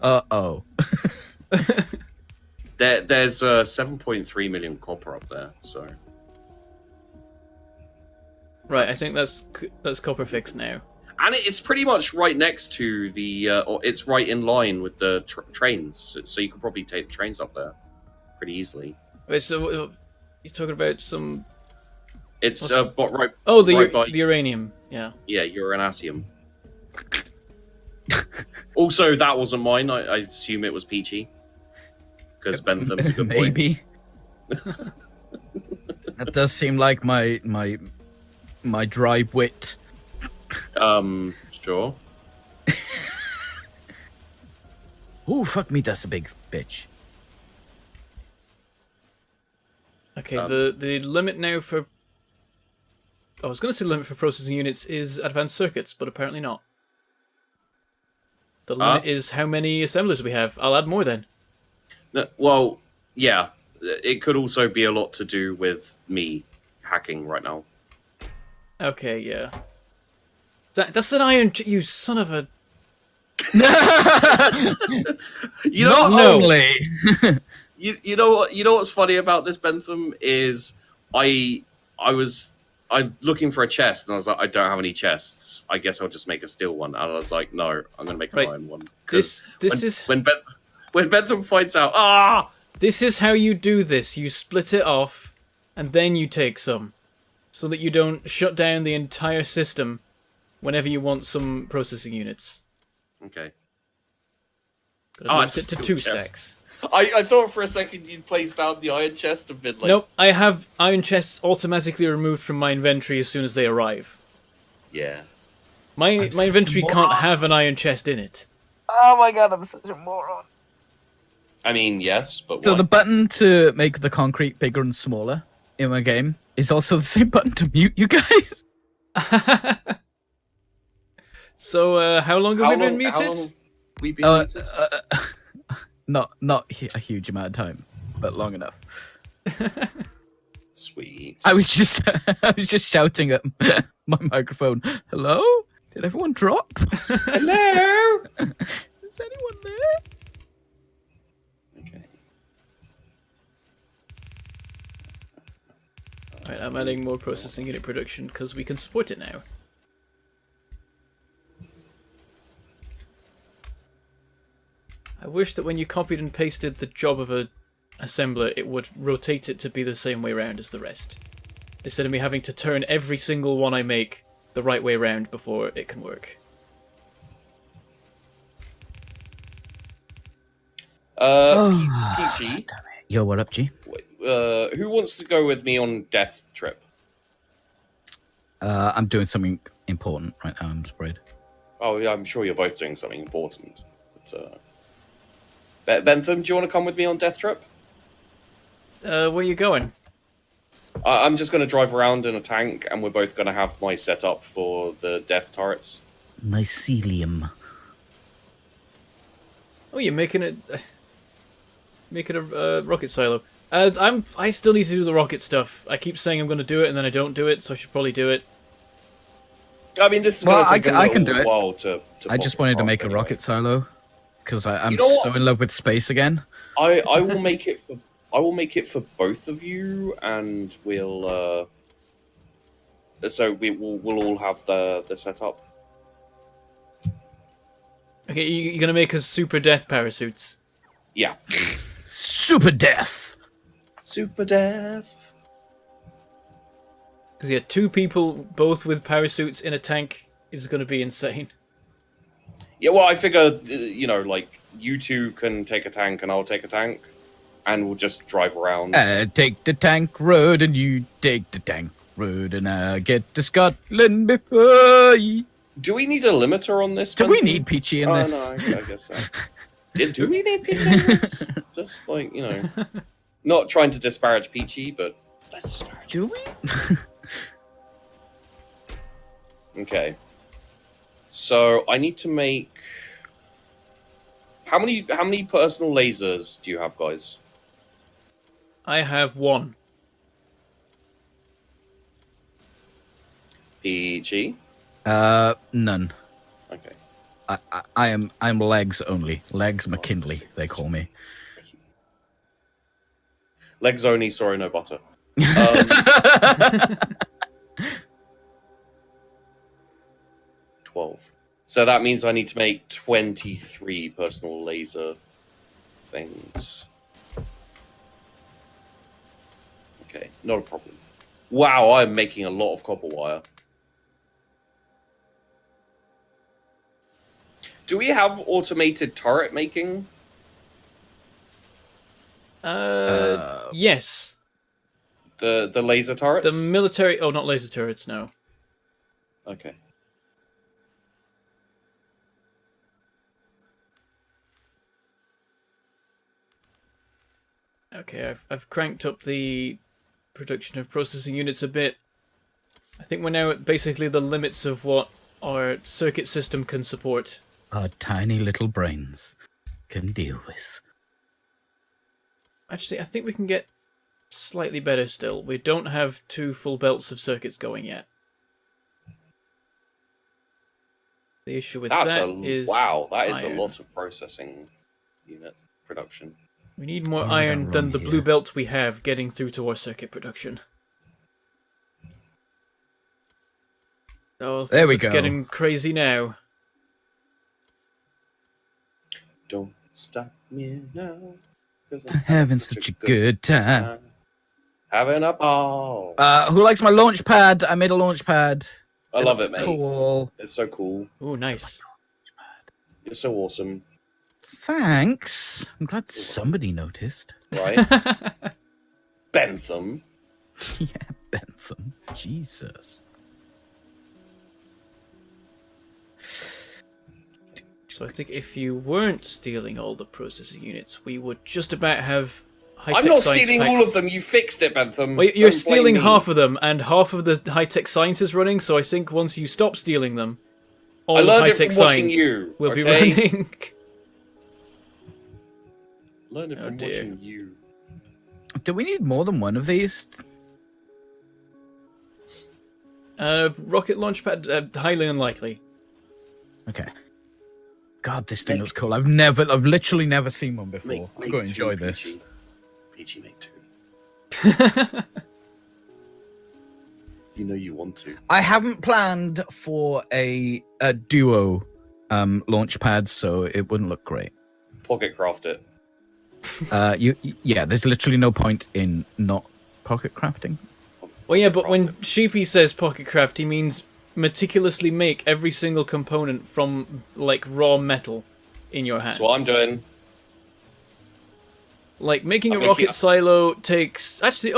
Oh. There's 7.3 million copper up there, so. Right, I think that's copper fixed now. And it's pretty much right next to the, or it's right in line with the trains, so you could probably take the trains up there pretty easily. Wait, so you're talking about some? It's right. Oh, right by... the uranium. Yeah. Yeah, Uranasium. Also, that wasn't mine. I assume it was Peachy. Because Bentham's a good boy. Maybe. That does seem like my dry wit. Sure. Oh, fuck me, that's a big bitch. Okay, the limit now for... I was going to say limit for processing units is advanced circuits, but apparently not. The limit is how many assemblers we have. I'll add more then. No, well, yeah. It could also be a lot to do with me hacking right now. Okay, yeah. That's an iron... You son of a... You know, Not only... You know what's funny about this, Bentham, is I'm looking for a chest, and I was like, I don't have any chests. I guess I'll just make a steel one. And I was like, no, I'm gonna make an iron one. This is when Bentham finds out. This is how you do this. You split it off, and then you take some, so that you don't shut down the entire system whenever you want some processing units. Okay. It's it to 2 stacks. I thought for a second you'd placed down the iron chest and been like... Nope, I have iron chests automatically removed from my inventory as soon as they arrive. Yeah. My inventory can't have an iron chest in it. Oh my god, I'm such a moron. I mean, yes, but So why? the button to make the concrete bigger and smaller in my game is also the same button to mute you guys. So, how long have we been muted? How long have we been muted? Not a huge amount of time, but long enough. Sweet. I was just shouting at my microphone. Hello? Did everyone drop? Hello? Is anyone there? Okay. Alright, I'm adding more processing unit production because we can support it now. I wish that when you copied and pasted the job of a assembler, it would rotate it to be the same way around as the rest. Instead of me having to turn every single one I make the right way around before it can work. Peachy, Yo, what up, G? who wants to go with me on death trip? I'm doing something important right now, I'm afraid. Oh, yeah, I'm sure you're both doing something important. But, Bentham, do you want to come with me on death trip? Where are you going? I'm just going to drive around in a tank, and we're both going to have my setup for the death turrets. Mycelium. Oh, you're making it... making a rocket silo. I still need to do the rocket stuff. I keep saying I'm going to do it, and then I don't do it, so I should probably do it. I mean, this is going to take I can do a it. while to I just wanted to make a rocket silo because I'm You know what? so in love with space again. I will make it for for both of you, and we'll we'll all have the setup. Okay, you're going to make us super death parasuits. Yeah. Super death. Super death. Because yeah, 2 people, both with parasuits in a tank, is going to be insane. Yeah, well, I figure, you know, like, you two can take a tank and I'll take a tank, and we'll just drive around. Take the tank road and you take the tank road and I get to Scotland before you. Do we need a limiter on this? Do we Bentham? need Peachy in this? No, I guess so. Do we need Peachy in this? Just, like, you know, not trying to disparage Peachy, but let's disparage. Do we? Okay. So I need to make. How many personal lasers do you have, guys? I have 1. Peachy. None. Okay. I'm legs only. Legs McKinley, they call me. Legs only. Sorry, no butter. 12. So that means I need to make 23 personal laser things. Okay, not a problem. Wow, I'm making a lot of copper wire. Do we have automated turret making? Yes. The laser turrets? The military... Oh, not laser turrets, no. Okay. Okay, I've cranked up the production of processing units a bit. I think we're now at basically the limits of what our circuit system can support. Our tiny little brains can deal with. Actually, I think we can get slightly better still. We don't have 2 full belts of circuits going yet. The issue with that is... Wow, that is iron. a lot of processing unit production. We need more What have I iron done than wrong the here? blue belt we have getting through to our circuit production. Oh, There we it's go. getting crazy now. Don't stop me now. 'Cause I'm having such a good time. Having a ball. Who likes my launch pad? I made a launch pad. I love looks it, mate. Cool. It's so cool. Oh, nice. You're so awesome. Thanks. I'm glad somebody noticed. Right? Bentham. Yeah, Bentham. Jesus. So I think if you weren't stealing all the processing units, we would just about have high-tech I'm not science stealing packs. all of them. You fixed it, Bentham. Well, you're Don't blame stealing me. half of them, and half of the high-tech science is running, so I think once you stop stealing them, all I of learned it high-tech from watching science you, will be okay? running. Learned it Oh, from dear. watching you. Do we need more than one of these? Rocket launch pad, highly unlikely. Okay. God, this thing looks cool. I've literally never seen one before. I'm going to two, enjoy this. Peachy. Peachy, make 2. You know you want to. I haven't planned for a duo launch pad, so it wouldn't look great. Pocket craft it. There's literally no point in not pocket crafting. Well, yeah, but when Sheepy says pocket craft, he means meticulously make every single component from, like, raw metal in your hands. That's what I'm doing. Like, making I'm a rocket silo takes... Actually,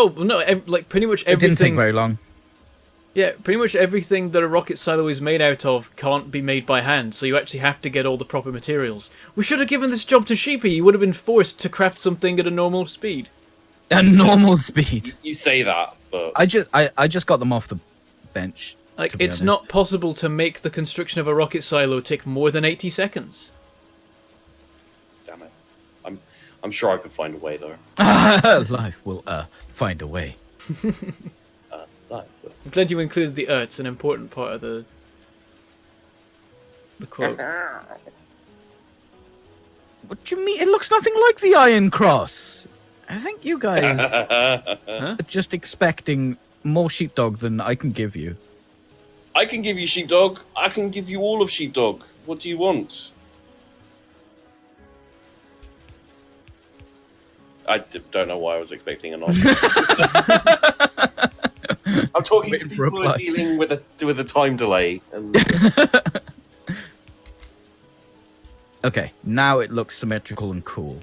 like, pretty much everything... It didn't take very long. Yeah, pretty much everything that a rocket silo is made out of can't be made by hand, so you actually have to get all the proper materials. We should have given this job to Sheepy. He would have been forced to craft something at a normal speed. A normal speed. You say that, but... I just got them off the bench. Like, it's not possible to make the construction of a rocket silo take more than 80 seconds. Damn it. I'm sure I could find a way, though. Life will find a way. Life will. I'm glad you included the it's an important part of the quote. What do you mean? It looks nothing like the Iron Cross. I think you guys are just expecting more sheepdog than I can give you. I can give you sheepdog. I can give you all of sheepdog. What do you want? Don't know why I was expecting an answer. I'm talking to people who are dealing with a time delay. And... Okay, now it looks symmetrical and cool.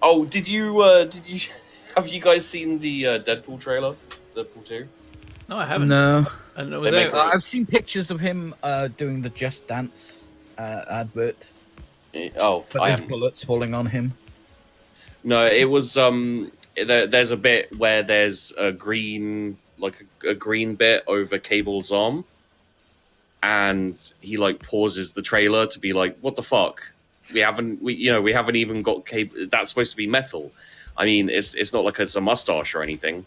Oh, did you have you guys seen the Deadpool trailer? Deadpool 2? No, I haven't. No. I don't know what it is. I've seen pictures of him doing the Just Dance advert. Oh, but there's bullets falling on him. No, it was there's a bit where there's a green bit over Cable's arm, and he like pauses the trailer to be like, "What the fuck? We haven't even got Cable. That's supposed to be metal. I mean, it's not like it's a mustache or anything."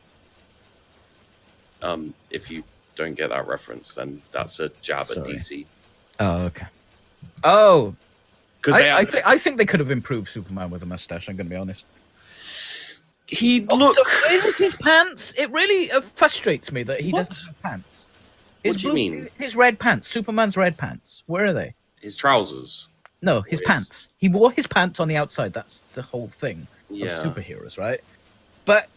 If you don't get that reference, then that's a jab at DC. Oh, okay. Oh, because I think they could have improved Superman with a mustache. I'm going to be honest. He look. So where is his pants? It really frustrates me that he doesn't have pants. What do you mean? His red pants, Superman's red pants. Where are they? His trousers. No, his pants. He wore his pants on the outside. That's the whole thing of superheroes, right? But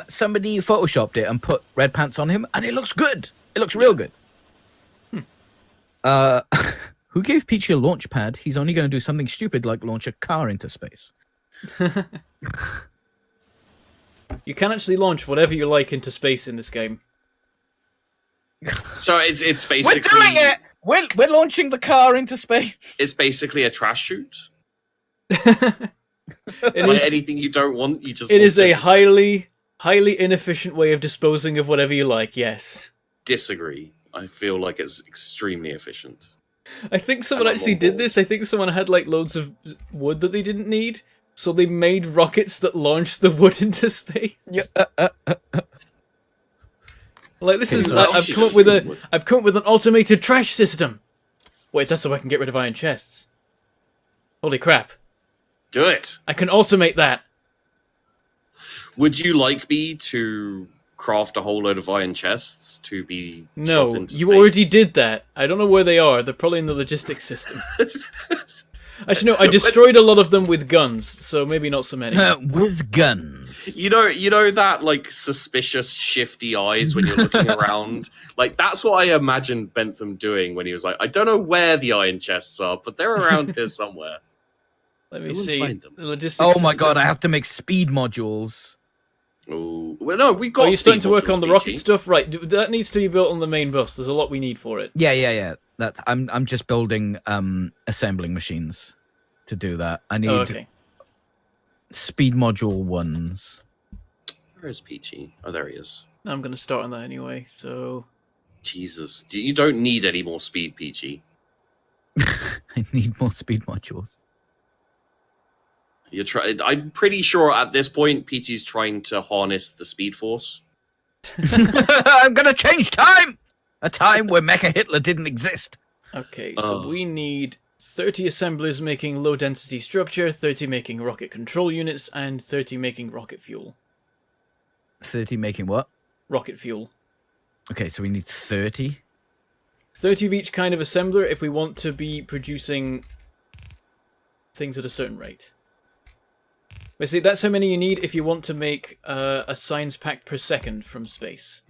somebody photoshopped it and put red pants on him, and it looks good. It looks real good. Who gave Peachy a launch pad? He's only going to do something stupid like launch a car into space. You can actually launch whatever you like into space in this game. So it's basically... We're doing it! We're launching the car into space. It's basically a trash chute. Anything you don't want, you just... It is a highly inefficient way of disposing of whatever you like, yes. Disagree. I feel like it's extremely efficient. I think someone actually did this. I think someone had like loads of wood that they didn't need, so they made rockets that launched the wood into space. Like this is I've come up with an automated trash system. Wait, that's so I can get rid of iron chests. Holy crap. Do it. I can automate that. Would you like me to craft a whole load of iron chests to be shot into you space? already did that. I don't know where they are. They're probably in the logistics system. Actually, no, I destroyed a lot of them with guns, so maybe not so many. With guns. You know that like suspicious, shifty eyes when you're looking around. Like that's what I imagined Bentham doing when he was like, "I don't know where the iron chests are, but they're around here somewhere." Let me see. Find them. The logistics Oh my system. god! I have to make speed modules. Oh well, no, we got. Are you starting to work modules, on the Peachy. rocket stuff? Right, that needs to be built on the main bus. There's a lot we need for it. Yeah. I'm just building assembling machines to do that. I need speed module 1s. Where is Peachy? Oh, there he is. I'm going to start on that anyway, so... Jesus. You don't need any more speed, Peachy. I need more speed modules. I'm pretty sure at this point, Peachy's trying to harness the Speed Force. I'm gonna change time. A time where Mecha Hitler didn't exist. Okay, so we need 30 assemblers making low-density structure, 30 making rocket control units, and 30 making rocket fuel. 30 making what? Rocket fuel. Okay, so we need 30. 30 of each kind of assembler if we want to be producing things at a certain rate. Basically, that's how many you need if you want to make a science pack per second from space.